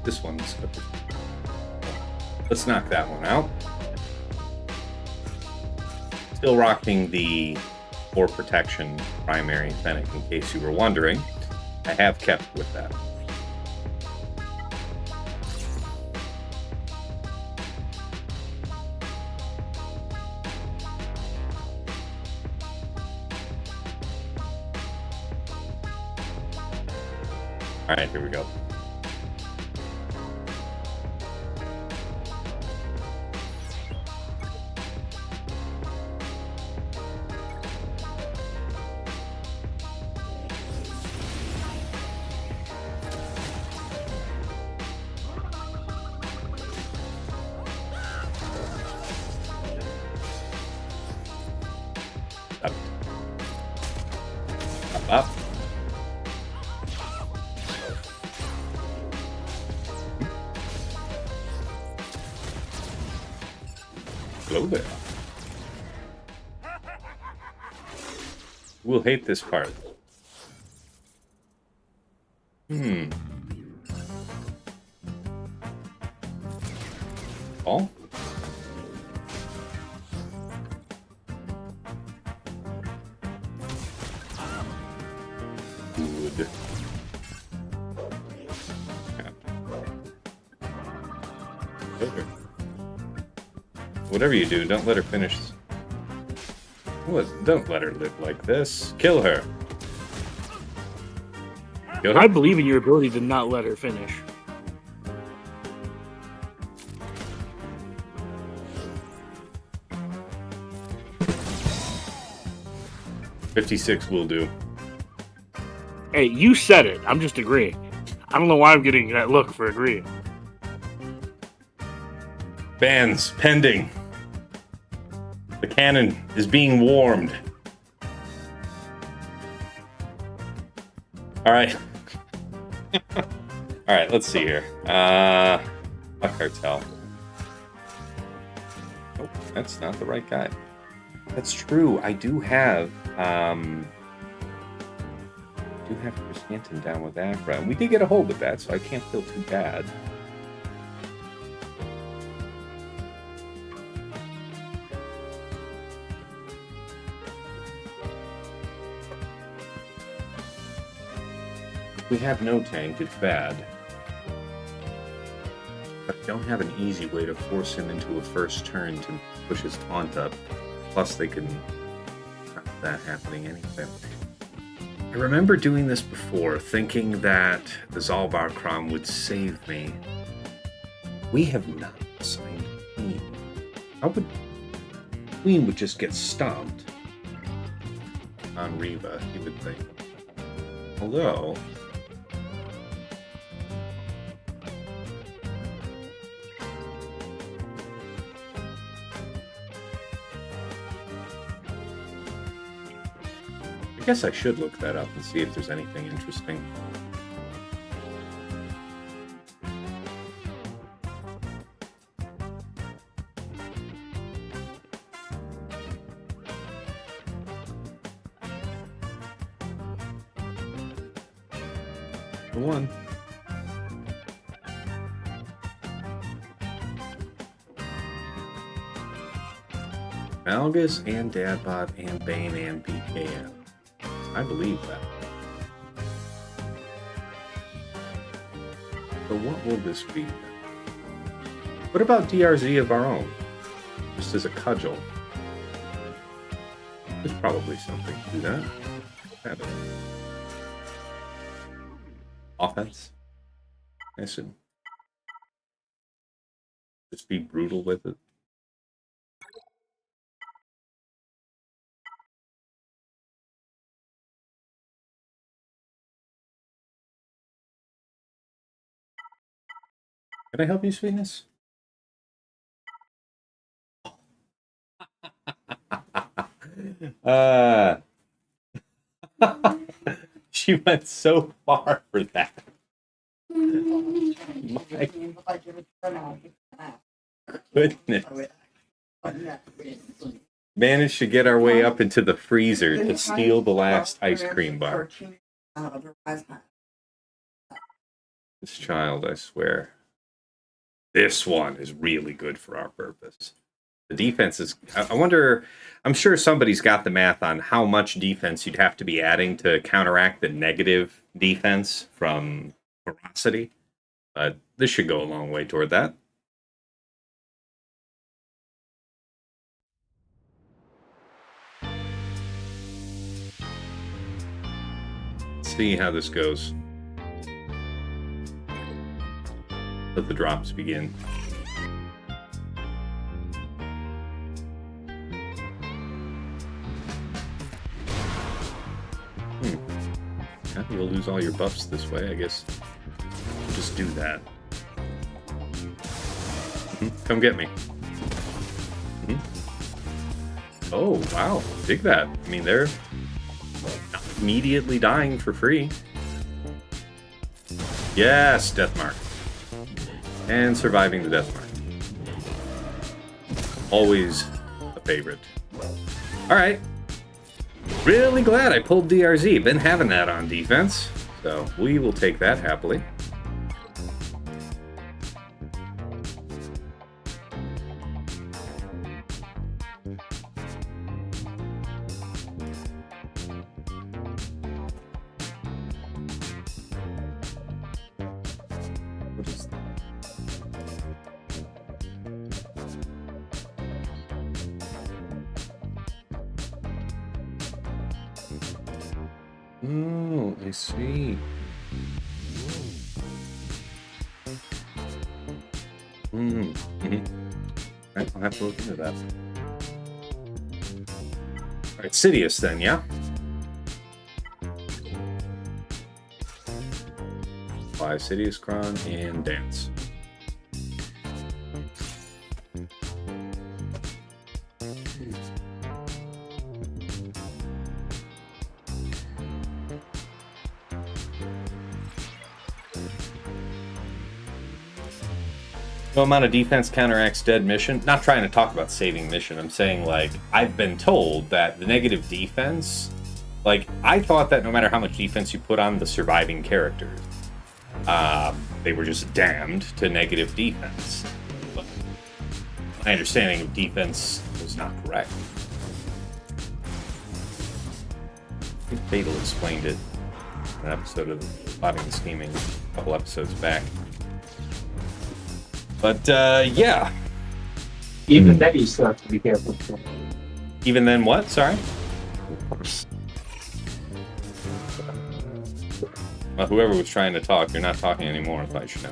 This one's good. Let's knock that one out. Still rocking the 4 protection primary Fennec, in case you were wondering. I have kept with that. All right, here we go. Up. Hello there. We'll hate this part. Oh? Good. Okay. Whatever you do, don't let her finish. What? Don't let her live like this. Kill her. Kill her. I believe in your ability to not let her finish. $56 will do. Hey, you said it. I'm just agreeing. I don't know why I'm getting that look for agreeing. Bans pending. The cannon is being warmed. All right. All right, let's see here. A cartel. Nope, that's not the right guy. That's true. I do have Chrysanthemum down with Aphra, and we did get a hold of that, so I can't feel too bad. We have no tank, it's bad. But I don't have an easy way to force him into a first turn to push his taunt up. Plus, they can stop that happening anyway. I remember doing this before, thinking that the Zaal would save me. We have not assigned Queen. How would Queen would just get stomped on Reva, you would think. Although I guess I should look that up and see if there's anything interesting. The one. Malgus and Dadbot and Bane and BKM. I believe that. So what will this be? What about DRZ of our own? Just as a cudgel. There's probably something to do that. Have it. Offense? I assume. Just be brutal with it. Can I help you, sweetness? She went so far for that. My goodness. Managed to get our way up into the freezer to steal the last ice cream bar. This child, I swear. This one is really good for our purpose. The defense is... I wonder... I'm sure somebody's got the math on how much defense you'd have to be adding to counteract the negative defense from ferocity. But this should go a long way toward that. Let's see how this goes. Let the drops begin. Yeah, you'll lose all your buffs this way, I guess. Just do that. Come get me. Oh, wow. Dig that. I mean, they're not immediately dying for free. Yes, death mark. And surviving the death mark. Always a favorite. Alright. Really glad I pulled DRZ. Been having that on defense. So we will take that happily. Oh, I see. I'll have to look into that. Alright, Sidious then, yeah? Fly Sidious, Kron, and Dance. No amount of defense counteracts dead mission. Not trying to talk about saving mission. I'm saying, like, I've been told that the negative defense, like, I thought that no matter how much defense you put on the surviving characters, they were just damned to negative defense. But my understanding of defense was not correct. I think Fatal explained it in an episode of Plotting and Scheming a couple episodes back. But, yeah. Even then, you still have to be careful. Even then what? Sorry? Well, whoever was trying to talk, you're not talking anymore, if I should know.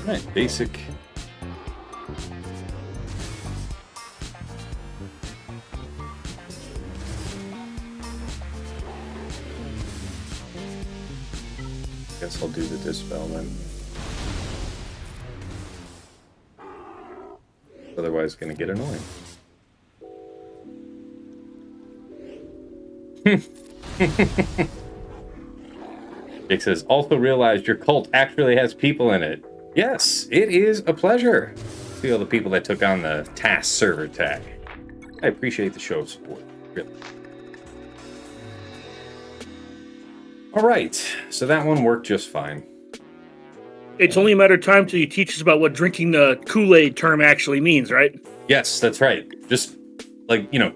Alright, basic. Guess I'll do the dispel then. Otherwise, gonna get annoying. Jake says, also realized your cult actually has people in it. Yes, it is a pleasure. See all the people that took on the task server tag. I appreciate the show of support, really. All right, so that one worked just fine. It's only a matter of time till you teach us about what drinking the Kool-Aid term actually means, right? Yes, that's right. Just, like, you know,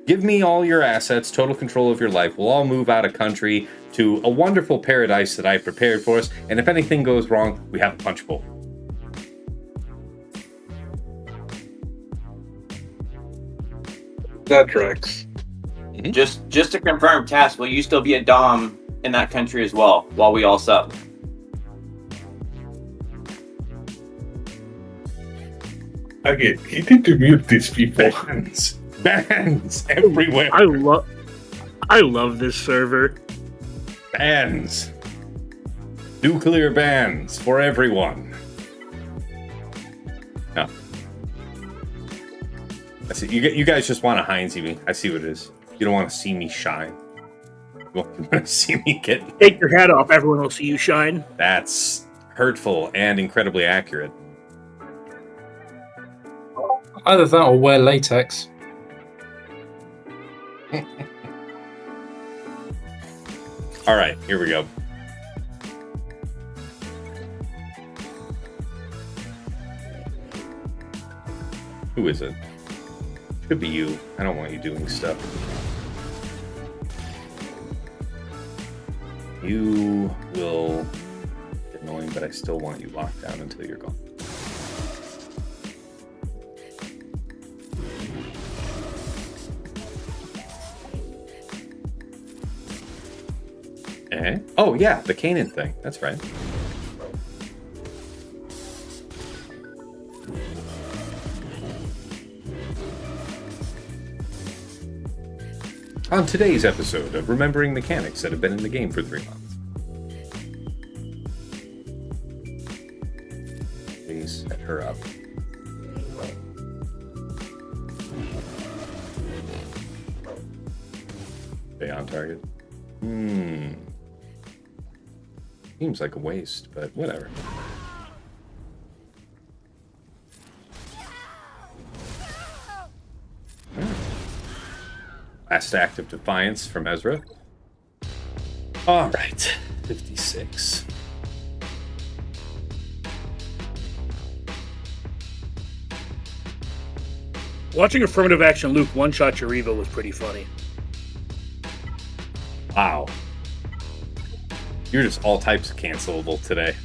give me all your assets, total control of your life. We'll all move out of country to a wonderful paradise that I prepared for us, and if anything goes wrong, we have a punch bowl. That tracks. Mm-hmm. Just to confirm, Cass, will you still be a Dom in that country as well, while we all sub? Okay, you need to mute these people. Bans everywhere. I love this server. Bans. Nuclear bans for everyone. No. I see. You guys just want to Heinz me. I see what it is. You don't want to see me shine. You want to see me get... Take your hat off. Everyone will see you shine. That's hurtful and incredibly accurate. Either that or wear latex. All right, here we go. Who is it? Could be you. I don't want you doing stuff. You will get annoying, but I still want you locked down until you're gone. Okay. Oh, yeah, the Kanan thing. That's right. On today's episode of Remembering Mechanics that have been in the game for 3 months. Please set her up. Stay on target. Seems like a waste, but whatever. Last act of defiance from EEzra. All right, 56. Watching affirmative action Luke one-shot Jariva was pretty funny. Wow. You're just all types of cancelable today.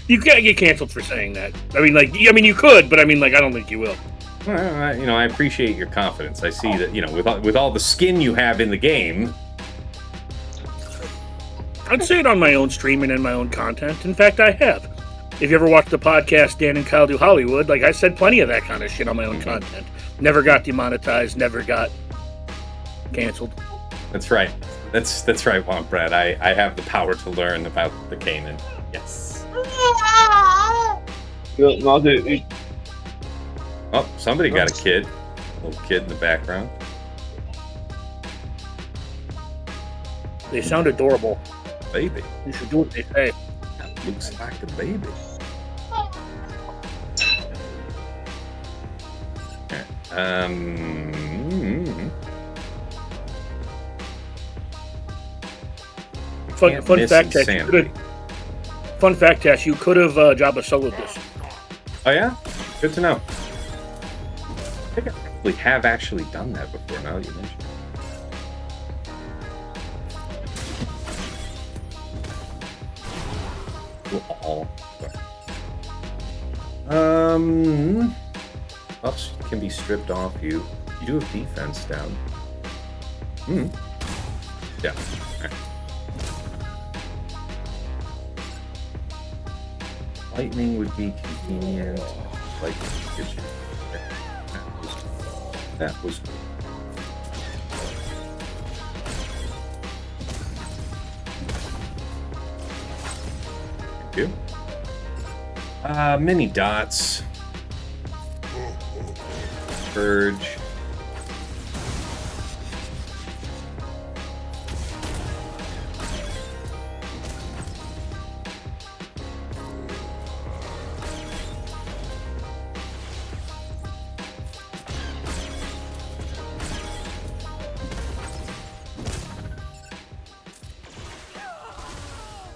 You can't get canceled for saying that. I mean, you could, but I don't think you will. Well, I appreciate your confidence. I see that, with all the skin you have in the game. I'd say it on my own stream and in my own content. In fact, I have. If you ever watched the podcast Dan and Kyle Do Hollywood, I said plenty of that kind of shit on my own content. Never got demonetized, never got canceled. That's right. That's right, Womp Brad. I have the power to learn about the Kanan. Yes. Oh, somebody got a kid. Little kid in the background. They sound adorable. Baby. You should do what they say. That looks like a baby. Fun fact test, you could have Jabba soloed this. Oh yeah? Good to know. I think I probably have actually done that before, now that you mention it. Buffs can be stripped off you. You do have defense down. Yeah. Right. Lightning would be convenient. That was cool. Thank you. Mini dots. Purge.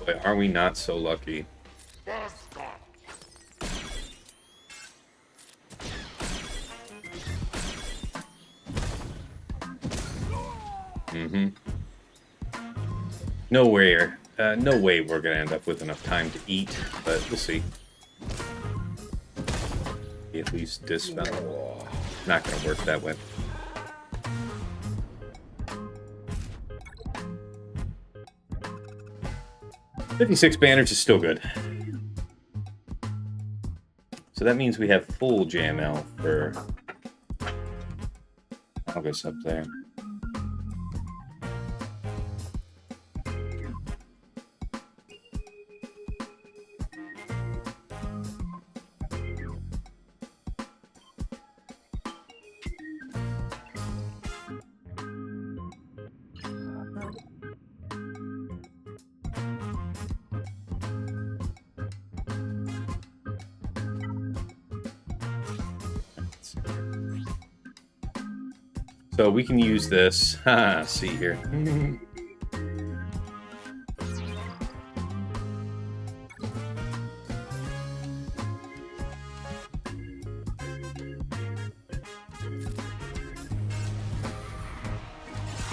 Boy, are we not so lucky? No way we're gonna end up with enough time to eat, but we'll see. At least dispel. Not gonna work that way. $56 banners is still good. So that means we have full JML for Malgus up there. So we can use this. See here.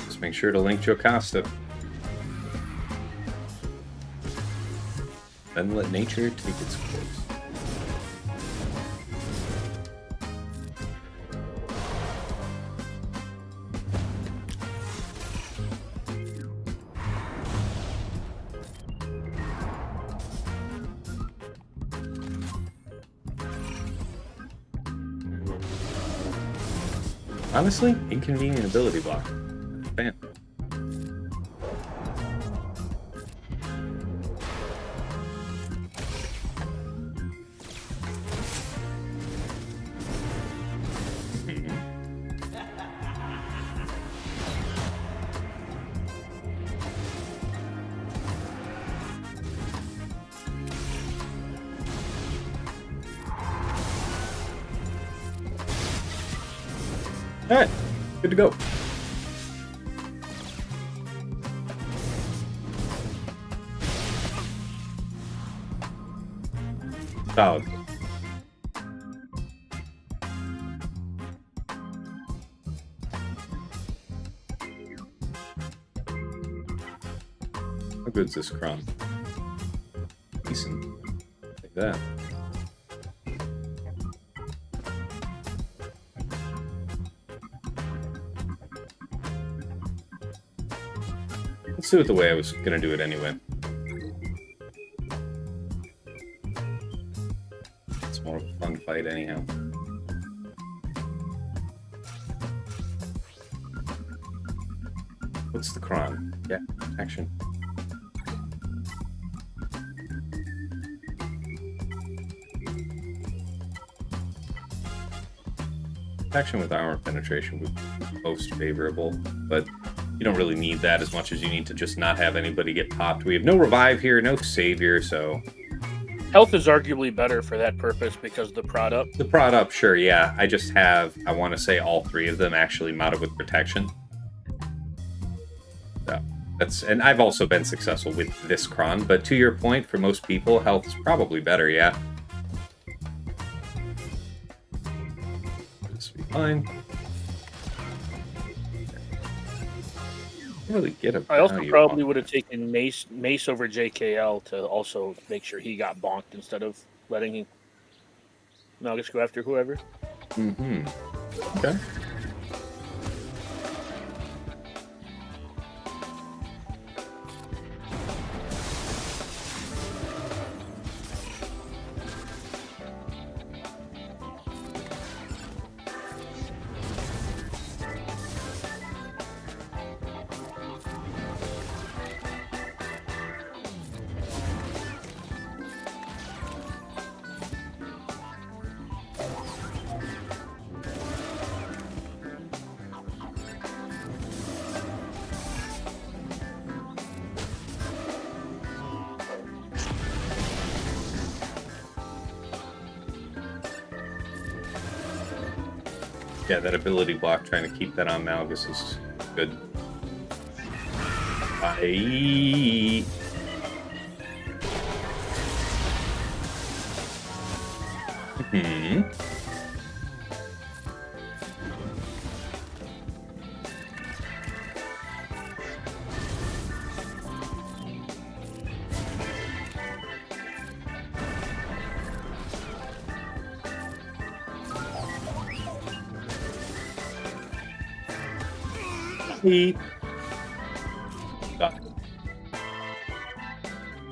Just make sure to link Jocasta. Then let nature take its course. Honestly, inconvenient ability block. Fan. All right, good to go. Solid. How good's this crumb? Decent. Like that. Let's do it the way I was gonna do it anyway. It's more of a fun fight anyhow. What's the cron? Yeah, action. Action with armor penetration would be most favorable, but you don't really need that as much as you need to just not have anybody get popped. We have no revive here, no savior, so... Health is arguably better for that purpose because the prod up. The prod up, sure, yeah. I just have, I want to say all three of them actually modded with protection. So, that's, and I've also been successful with this cron, but to your point, for most people, health is probably better, yeah. This will be fine. Really get a I also probably would have taken Mace over JKL to also make sure he got bonked instead of letting Malgus go after whoever. Mm-hmm. Okay. Yeah, that ability block, trying to keep that on Malgus is good. Bye. Hmm.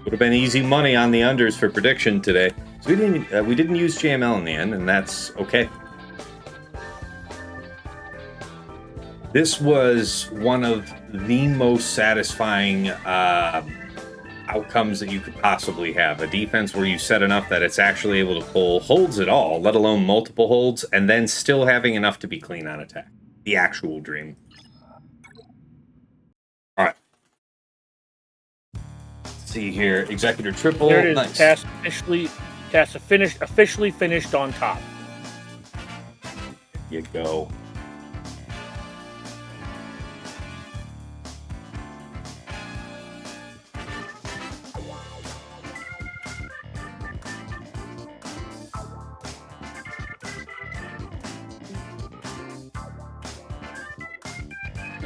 Would have been easy money on the unders for prediction today. So we didn't use JML in the end, and that's okay. This was one of the most satisfying outcomes that you could possibly have. A defense where you set enough that it's actually able to pull holds at all, let alone multiple holds, and then still having enough to be clean on attack. The actual dream. All right. Let's see here, Executor Triple. There it is. Nice. Task officially finished on top. You go.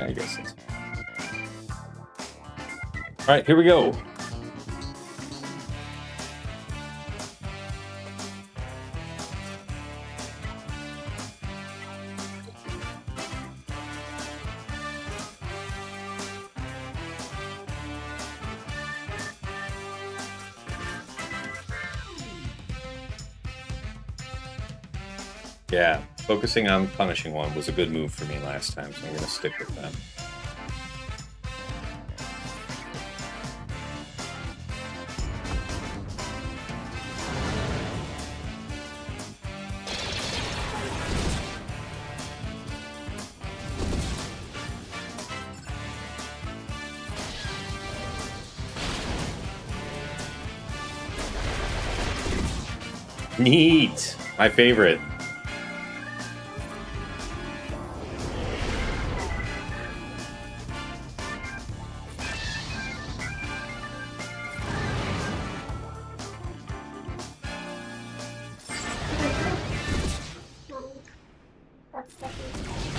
I guess that's... All right, here we go. Yeah, Focusing on punishing one was a good move for me last time, so I'm going to stick with that. Neat! My favorite.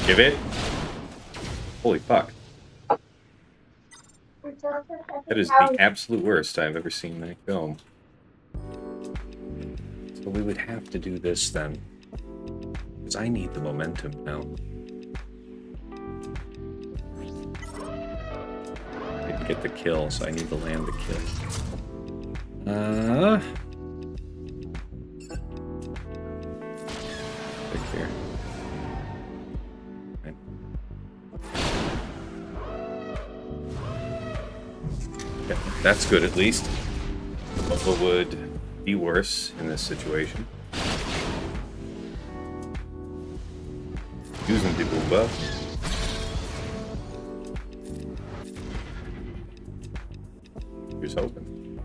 Give it. Holy fuck. That is the absolute worst I've ever seen that film. So we would have to do this then. Because I need the momentum now. I didn't get the kill, so I need to land the kill. Right here. Right. Yeah, that's good at least. What would be worse in this situation? Using the Boomba. Here's hoping.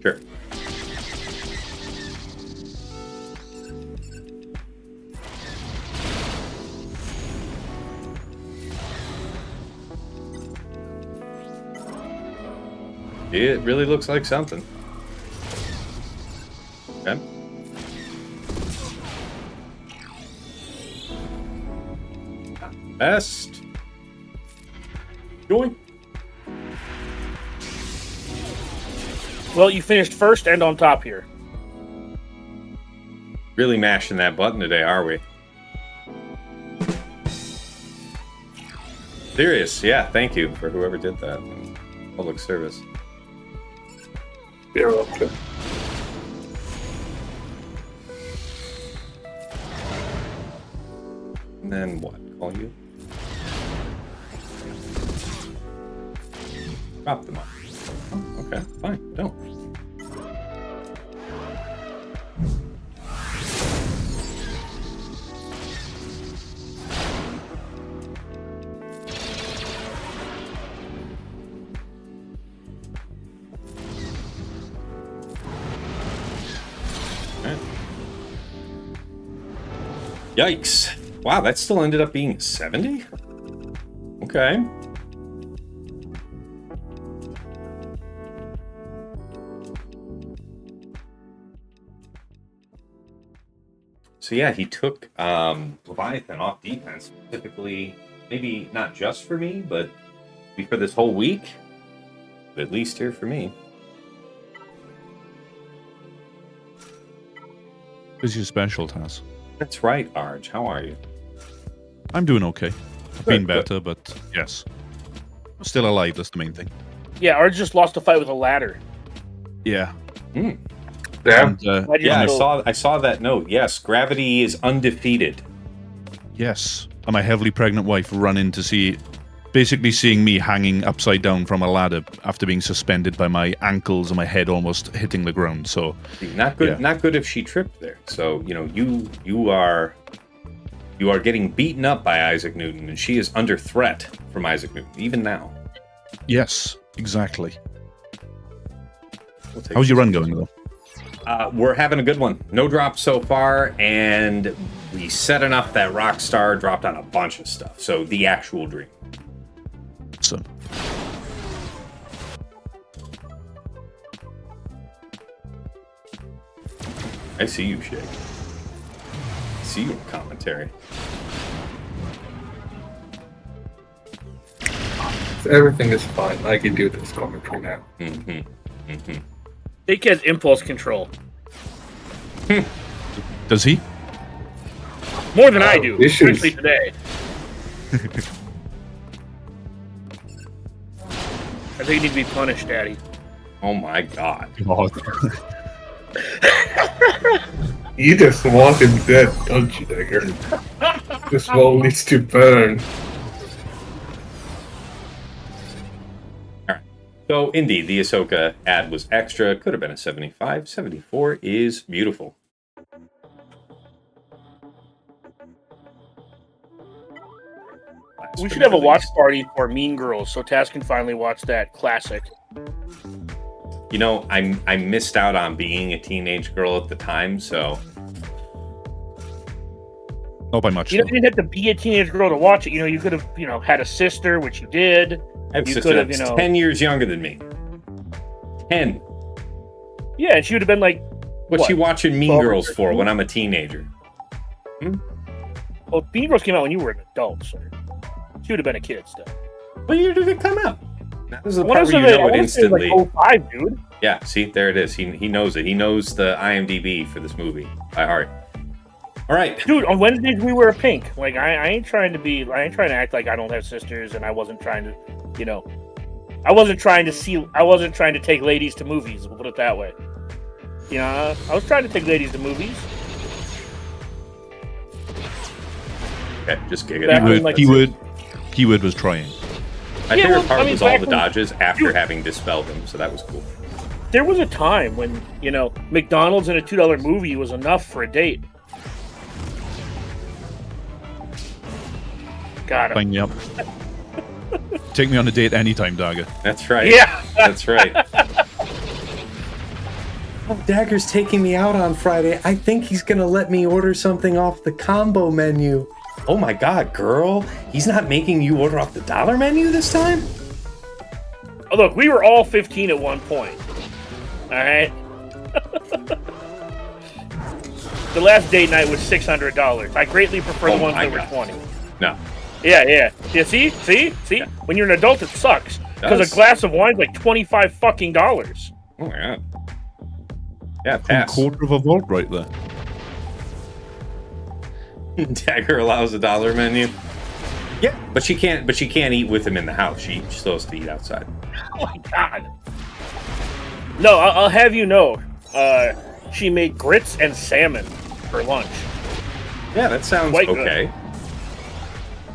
Sure. It really looks like something. Okay. Best. Join. Well, you finished first and on top here. Really mashing that button today, are we? Serious, yeah, thank you for whoever did that. Public service. You're welcome. And then what? Call you? Drop them off. Oh, okay, fine, don't. Yikes. Wow, that still ended up being 70? Okay. So yeah, he took Leviathan off defense, specifically, maybe not just for me, but maybe for this whole week. But at least here for me. Who's your special task? That's right, Arj. How are you? I'm doing okay. I've been Good. better, but yes. Still alive, that's the main thing. Yeah, Arj just lost a fight with a ladder. Yeah. Yeah. And, Glad you're Yeah, still- I saw that note. Yes, gravity is undefeated. yes. And my heavily pregnant wife run in to see, basically seeing me hanging upside down from a ladder after being suspended by my ankles and my head almost hitting the ground. So Not good. Yeah. Not good if she tripped there. So you are getting beaten up by Isaac Newton, and she is under threat from Isaac Newton even now. yes, exactly. We'll take How's your run going though? We're having a good one. No drops so far, and we said enough that Rockstar dropped on a bunch of stuff. So the actual dream. So I see you, Shake. I see you in commentary. Everything is fine. I can do this commentary now. Mm-hmm. Mm-hmm. Jake has impulse control. does he? More than I do, issues. especially today. I think you need to be punished, Daddy. Oh my God. You just want him dead, don't you, Dagger? This wall needs to burn. So, indeed, the Ahsoka ad was extra. Could have been a 75. 74 is beautiful. We should have a watch party for Mean Girls so Taz can finally watch that classic. You know, I missed out on being a teenage girl at the time, so... Not by much. You didn't have to be a teenage girl to watch it. You know, you could have, had a sister, which you did. I have a sister that's 10 years younger than me. 10. Yeah, and she would have been like... What's she watching Mean Girls for when I'm a teenager? Well, Mean Girls came out when you were an adult, so she would have been a kid still. What year did it come out? Now, this is the part where you know it instantly. Like 05, dude. Yeah, see, there it is. He knows it. He knows the IMDb for this movie by heart. All right, dude. On Wednesdays we wear pink. Like I ain't trying to act like I don't have sisters, and I wasn't trying to, I wasn't trying to take ladies to movies. We'll put it that way. I was trying to take ladies to movies. Okay, just gig it. Keyword was trying. My favorite part was all the dodges after having dispelled them, so that was cool. There was a time when, McDonald's and a $2 movie was enough for a date. Got it. Sign me up. Take me on a date anytime, Dagger. That's right. Yeah. That's right. Dagger's taking me out on Friday. I think he's going to let me order something off the combo menu. Oh my god, girl. He's not making you order off the dollar menu this time? Oh, look, we were all 15 at one point. All right? The last date night was $600. I greatly prefer the ones that were 20. No. Yeah. See? When you're an adult, it sucks. Because a glass of wine's like $25 fucking dollars. Oh my god. Yeah, pass. A quarter of a volt right there. Dagger allows a dollar menu. Yeah, but she can't eat with him in the house. She still has to eat outside. Oh my god. No, I'll have you know. She made grits and salmon for lunch. Yeah, that sounds quite okay. Good.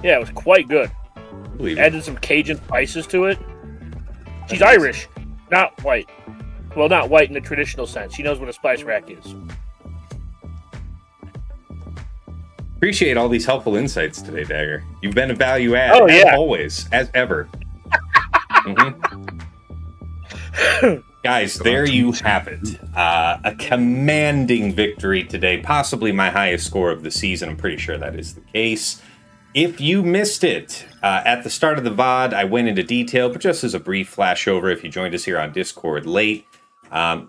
Yeah, it was quite good. Added some Cajun spices to it. She's Irish, not white. Well, not white in the traditional sense. She knows what a spice rack is. Appreciate all these helpful insights today, Dagger. You've been a value add, as always, as ever. Guys, there you have it. A commanding victory today. Possibly my highest score of the season. I'm pretty sure that is the case. If you missed it, at the start of the VOD, I went into detail, but just as a brief flashover, if you joined us here on Discord late,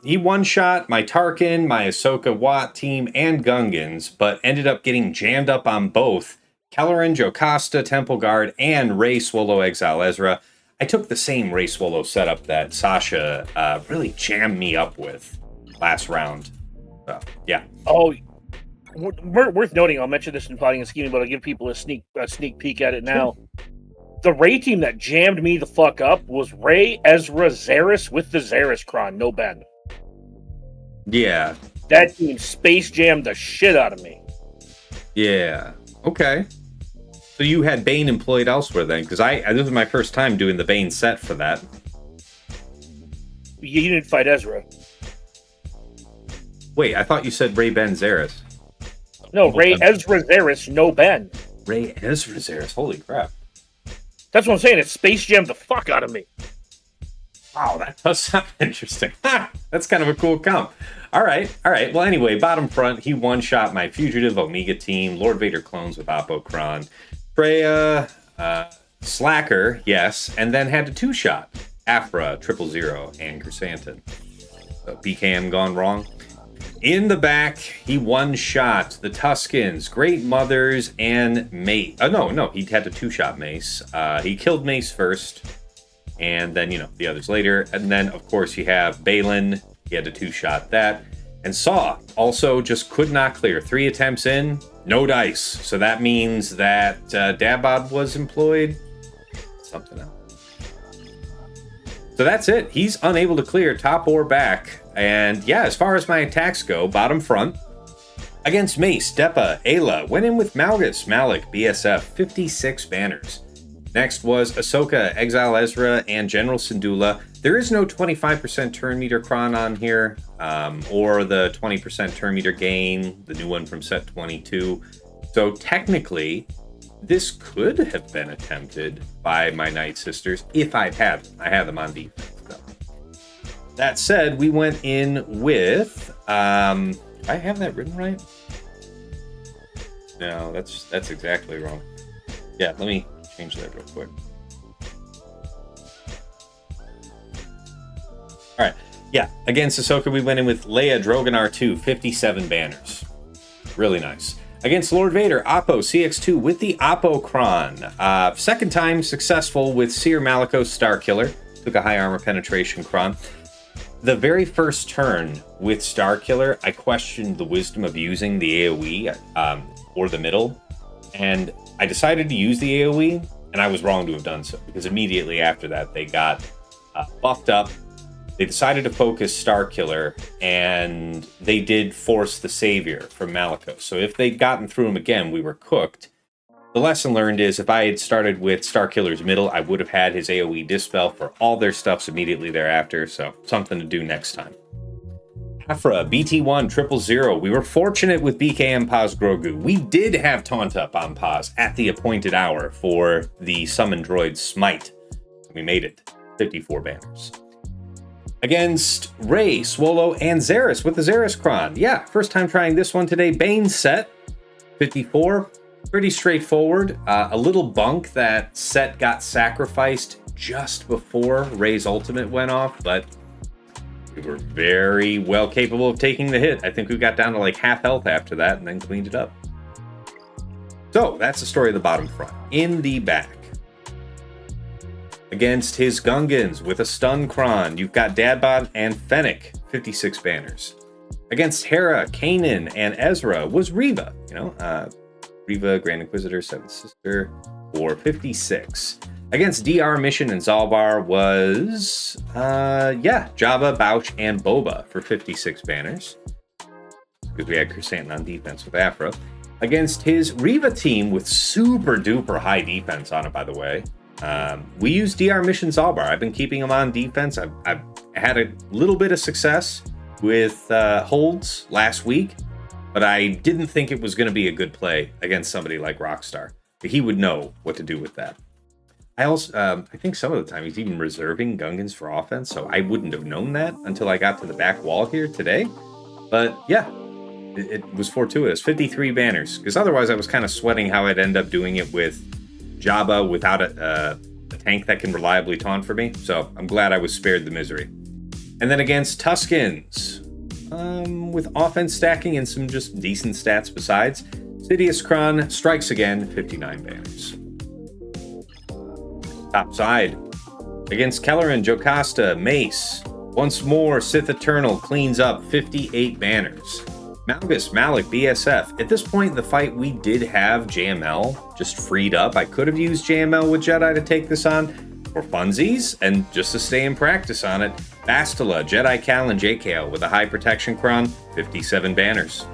he one-shot my Tarkin, my Ahsoka Watt team, and Gungans, but ended up getting jammed up on both Kelleran, Jocasta, Temple Guard, and Rey, Swolo, Exile, EEzra. I took the same Rey Swolo setup that Sasha really jammed me up with last round. So, yeah. Oh, worth noting, I'll mention this in Plotting and Scheming, but I'll give people a sneak peek at it now. The Rey team that jammed me the fuck up was Rey, EEzra, Zarriss with the Zarriss Cron, no Ben. Yeah. That team space jammed the shit out of me. Yeah. Okay. So you had Bane employed elsewhere then? Because this was my first time doing the Bane set for that. You didn't fight EEzra. Wait, I thought you said Rey, Ben, Zarriss. No, Rey, EEzra, Zarriss, no Ben. Rey, EEzra, Zarriss. Holy crap. That's what I'm saying. It space jammed the fuck out of me. Wow, that does sound interesting. That's kind of a cool comp. All right. Well, anyway, bottom front, he one-shot my Fugitive Omega team, Lord Vader clones with Appo, Kron, Freya, Slacker, yes, and then had a two-shot Aphra, 000, and Chrysanthemum. So BKM gone wrong. In the back, he one-shot the Tuskens, Great Mothers, and Mace. No, he had a two-shot Mace. He killed Mace first, and then, the others later. And then, of course, you have Balin. He had a two-shot that. And Saw also just could not clear. 3 attempts in, no dice. So that means that Dabod was employed. Something else. So that's it. He's unable to clear top or back. And yeah, as far as my attacks go, bottom front, Against Mace, Depa, Aayla, went in with Malgus, Malak, BSF, 56 banners. Next was Ahsoka, Exile Ezra, and General Syndulla. There is no 25% turn meter cron on here, or the 20% turn meter gain, the new one from set 22. So technically, this could have been attempted by my Night Sisters if I'd had them. I had them on defense, though. That said, we went in with... I have that written right? No, that's exactly wrong. Yeah, let me change that real quick. All right. Yeah, against Ahsoka, we went in with Leia, Drogan R2, 57 banners. Really nice. Against Lord Vader, Appo, CX2 with the Appo Cron. Second time successful with Cere Malicos Starkiller. Took a high armor penetration Cron. The very first turn with Starkiller, I questioned the wisdom of using the AoE or the middle, and I decided to use the AoE, and I was wrong to have done so, because immediately after that, they got buffed up. They decided to focus Starkiller, and they did force the Savior from Malicos. So if they'd gotten through him again, we were cooked. The lesson learned is if I had started with Starkiller's middle, I would have had his AoE dispel for all their stuffs immediately thereafter, so something to do next time. Aphra, BT1, 000. We were fortunate with BKM Paz Grogu. We did have Taunt Up on Paz at the appointed hour for the Summon Droid Smite. We made it. 54 banners. Against Rey, Swolo, and Zarriss with the Zarriss Cron. Yeah, first time trying this one today. Bane set, 54. Pretty straightforward. A little bunk that set got sacrificed just before Rey's ultimate went off, but we were very well capable of taking the hit. I think we got down to like half health after that and then cleaned it up. So that's the story of the bottom front. In the back, against his Gungans with a stun Cron, you've got Dadbot and Fennec, 56 banners. Against Hera, Kanan, and Ezra was Reva, Reva, Grand Inquisitor, Seventh Sister, for 56. Against DR Mission and Zalbar was, Jabba, Bouch, and Boba for 56 banners. Because we had Chrysanthemum on defense with Aphra. Against his Reva team with super duper high defense on it, by the way. We used DR Mission Zalbar. I've been keeping him on defense. I've had a little bit of success with holds last week. But I didn't think it was going to be a good play against somebody like Rockstar. He would know what to do with that. I also, I think some of the time he's even reserving Gungans for offense, so I wouldn't have known that until I got to the back wall here today. But yeah, it was fortuitous. 53 banners, because otherwise I was kind of sweating how I'd end up doing it with Jabba without a tank that can reliably taunt for me. So I'm glad I was spared the misery. And then against Tuskens, with offense stacking and some just decent stats besides, Sidious Cron strikes again, 59 banners. Top side, against Kelleran, Jocasta, Mace, once more Sith Eternal cleans up, 58 banners. Malgus, Malak, BSF. At this point in the fight, we did have JML just freed up. I could have used JML with Jedi to take this on for funsies and just to stay in practice on it. Bastila, Jedi Cal, and JKL with a high protection Cron, 57 banners.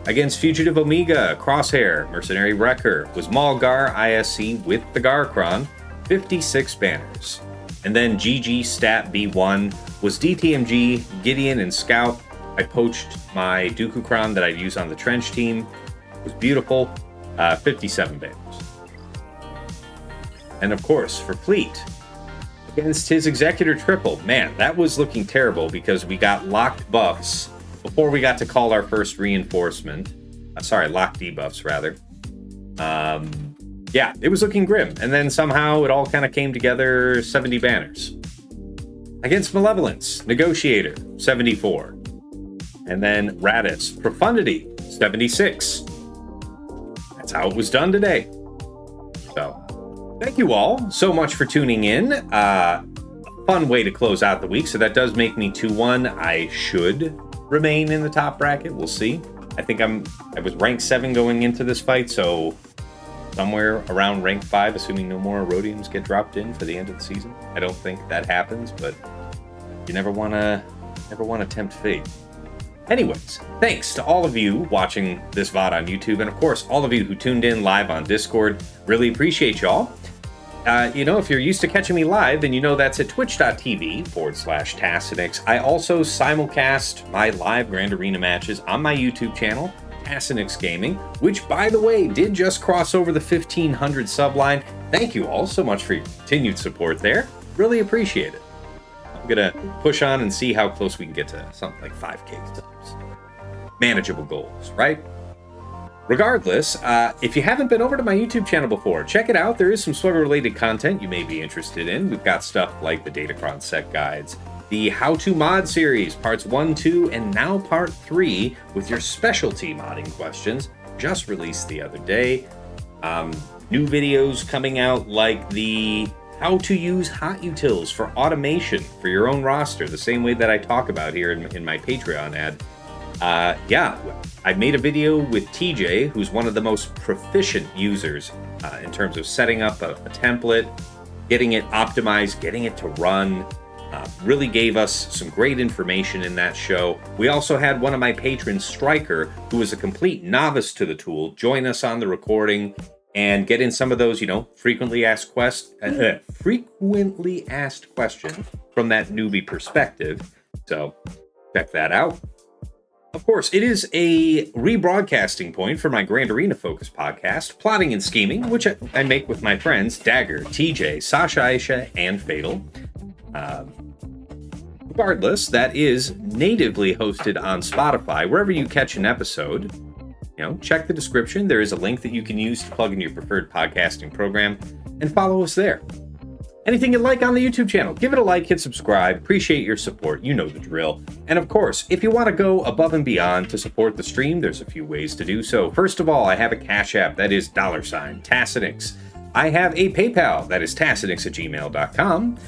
Against Fugitive Omega, Crosshair, Mercenary Wrecker, was Maul Gar ISC with the Gar Cron, 56 banners. And then GG Stat B1 was DTMG, Gideon, and Scout. I poached my Dooku Cron that I'd use on the Trench team. It was beautiful, 57 banners. And of course, for Fleet, against his Executor Triple, man, that was looking terrible because we got locked buffs before we got to call our first reinforcement. Locked debuffs, rather. Yeah, it was looking grim. And then somehow it all kind of came together, 70 banners. Against Malevolence, Negotiator, 74. And then Radis, Profundity, 76. That's how it was done today. So, thank you all so much for tuning in. Fun way to close out the week. So that does make me 2-1. I should remain in the top bracket. We'll see. I think I was rank 7 going into this fight, so somewhere around rank 5, assuming no more Erodiums get dropped in for the end of the season. I don't think that happens, but you never want to tempt fate. Anyways, thanks to all of you watching this VOD on YouTube, and of course, all of you who tuned in live on Discord. Really appreciate y'all. If you're used to catching me live, then you know that's at twitch.tv/Tassinix. I also simulcast my live Grand Arena matches on my YouTube channel, Tassinix Gaming, which, by the way, did just cross over the 1,500 sub line. Thank you all so much for your continued support there. Really appreciate it. I'm going to push on and see how close we can get to something like 5K subs. Manageable goals, right? Regardless, if you haven't been over to my YouTube channel before, check it out. There is some Swagger-related content you may be interested in. We've got stuff like the Datacron set guides, the How-To Mod series, parts 1, 2, and now part 3, with your specialty modding questions, just released the other day. New videos coming out like the how to use hot utils for automation for your own roster, the same way that I talk about here in my Patreon ad. I made a video with TJ, who's one of the most proficient users in terms of setting up a template, getting it optimized, getting it to run. Really gave us some great information in that show. We also had one of my patrons, Striker, who is a complete novice to the tool, join us on the recording and get in some of those, frequently asked questions from that newbie perspective. So check that out. Of course, it is a rebroadcasting point for my Grand Arena Focus podcast, Plotting and Scheming, which I make with my friends Dagger, TJ, Sasha Aisha, and Fatal. Regardless, that is natively hosted on Spotify. Wherever you catch an episode, check the description. There is a link that you can use to plug in your preferred podcasting program and follow us there. Anything you like on the YouTube channel, give it a like, hit subscribe. Appreciate your support. You know the drill. And of course, if you want to go above and beyond to support the stream, there's a few ways to do so. First of all, I have a Cash App that is $Tassinix. I have a PayPal that is tassinix@gmail.com.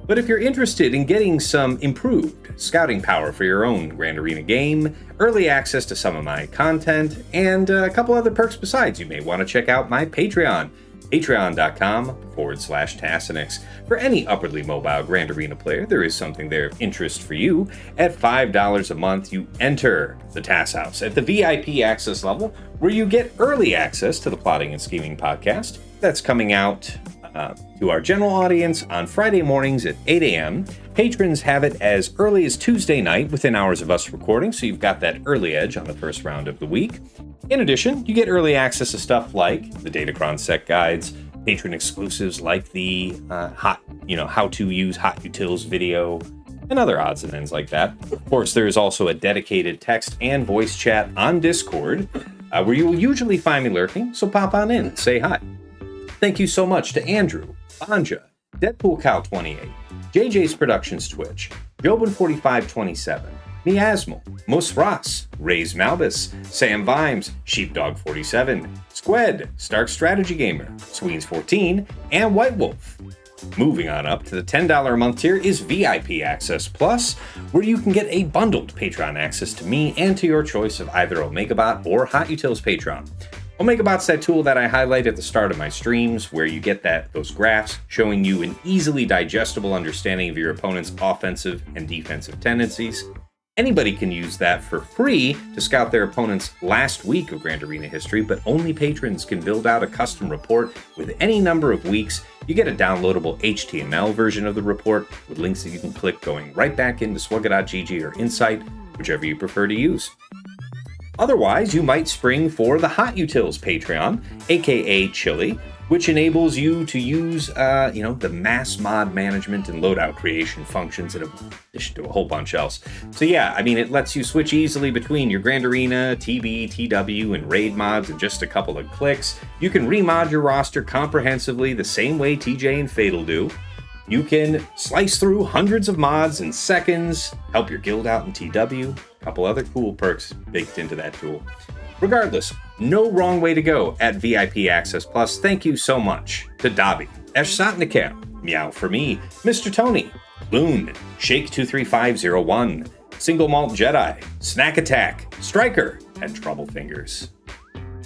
But if you're interested in getting some improved scouting power for your own Grand Arena game, early access to some of my content, and a couple other perks besides, you may want to check out my Patreon. Patreon.com/Tassinix. For any upwardly mobile Grand Arena player, there is something there of interest for you. At $5 a month, you enter the Tass House at the VIP access level, where you get early access to the Plotting and Scheming podcast. That's coming out to our general audience on Friday mornings at 8 a.m. Patrons have it as early as Tuesday night, within hours of us recording, so you've got that early edge on the first round of the week. In addition, you get early access to stuff like the Datacron set guides, patron exclusives like the how to use hot utils video, and other odds and ends like that. Of course, there is also a dedicated text and voice chat on Discord, where you will usually find me lurking, so pop on in and say hi. Thank you so much to Andrew, Banja, Deadpool Cow 28, JJ's Productions Twitch, Jobin4527, Miasmal, Musras, Ray's Malbus, Sam Vimes, Sheepdog47, Squed, Stark Strategy Gamer, Sweens14, and White Wolf. Moving on up to the $10 a month tier is VIP Access Plus, where you can get a bundled Patreon access to me and to your choice of either OmegaBot or Hot Utils Patreon. OmegaBot's that tool that I highlight at the start of my streams, where you get those graphs showing you an easily digestible understanding of your opponent's offensive and defensive tendencies. Anybody can use that for free to scout their opponent's last week of Grand Arena history, but only patrons can build out a custom report with any number of weeks. You get a downloadable HTML version of the report with links that you can click going right back into swagger.gg or Insight, whichever you prefer to use. Otherwise, you might spring for the Hot Utils Patreon, aka Chili, which enables you to use, the mass mod management and loadout creation functions in addition to a whole bunch else. So yeah, it lets you switch easily between your Grand Arena, TB, TW, and Raid mods in just a couple of clicks. You can remod your roster comprehensively the same way TJ and Fatal do. You can slice through hundreds of mods in seconds, help your guild out in TW, a couple other cool perks baked into that tool. Regardless, no wrong way to go at VIP Access Plus. Thank you so much to Dobby, Eshsatniker, Meow for Me, Mr. Tony, Loon, Shake23501, Single Malt Jedi, Snack Attack, Striker, and Trouble Fingers.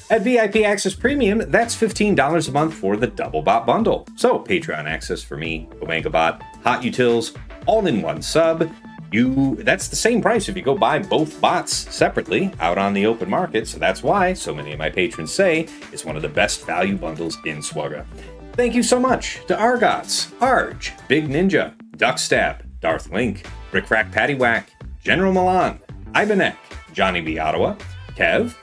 At VIP Access Premium, that's $15 a month for the Double Bot Bundle. So, Patreon access for me, OmegaBot, Hot Utils, all in one sub. that's the same price if you go buy both bots separately out on the open market. So that's why so many of my patrons say it's one of the best value bundles in Swagga. Thank you so much to Argots, Arj, Big Ninja, Duckstab, Darth Link, Rick Rack Paddywhack, General Milan, Ivanek, Johnny B. Ottawa, Kev,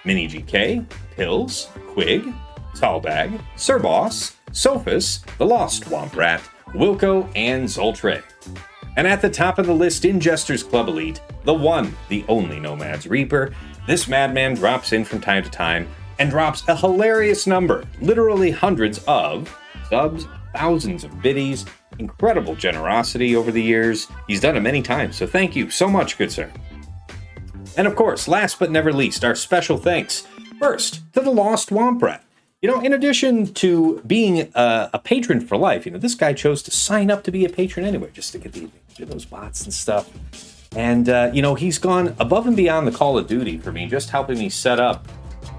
Mini GK, Pills, Quig, Tallbag, Sir Boss, Sophus, The Lost Womp Rat, Wilco, and Zoltre. And at the top of the list in Jester's Club Elite, the one, the only Nomad's Reaper, this madman drops in from time to time and drops a hilarious number, literally hundreds of subs, thousands of biddies, incredible generosity over the years. He's done it many times, so thank you so much, good sir. And of course, last but never least, our special thanks first to the Lost Womp Rat. In addition to being a patron for life, this guy chose to sign up to be a patron anyway, just to get the advantage of those bots and stuff. And, he's gone above and beyond the Call of Duty for me, just helping me set up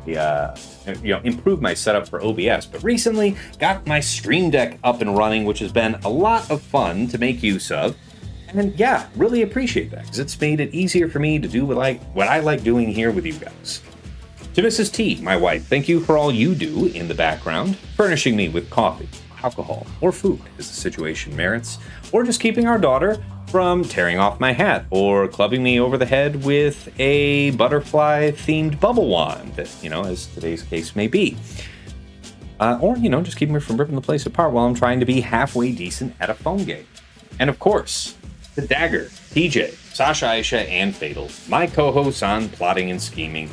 improve my setup for OBS. But recently got my Stream Deck up and running, which has been a lot of fun to make use of. And yeah, really appreciate that because it's made it easier for me to do what I like doing here with you guys. To Mrs. T, my wife, thank you for all you do in the background, furnishing me with coffee, alcohol, or food as the situation merits, or just keeping our daughter from tearing off my hat or clubbing me over the head with a butterfly-themed bubble wand, as today's case may be. Or just keeping her from ripping the place apart while I'm trying to be halfway decent at a phone game. And of course, the Dagger, TJ, Sasha Aisha, and Fatal, my co-hosts on Plotting and Scheming.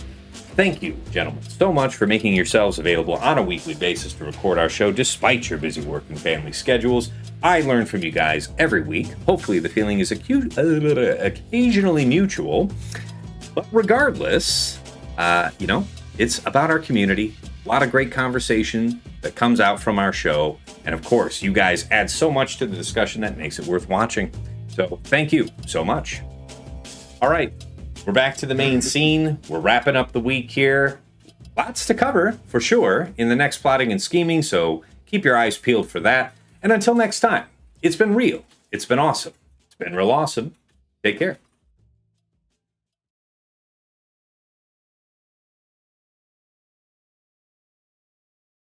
Thank you, gentlemen, so much for making yourselves available on a weekly basis to record our show despite your busy work and family schedules. I learn from you guys every week. Hopefully the feeling is occasionally mutual. But regardless, it's about our community. A lot of great conversation that comes out from our show. And of course, you guys add so much to the discussion that makes it worth watching. So thank you so much. All right. We're back to the main scene. We're wrapping up the week here. Lots to cover, for sure, in the next Plotting and Scheming, so keep your eyes peeled for that. And until next time, it's been real. It's been awesome. It's been real awesome. Take care.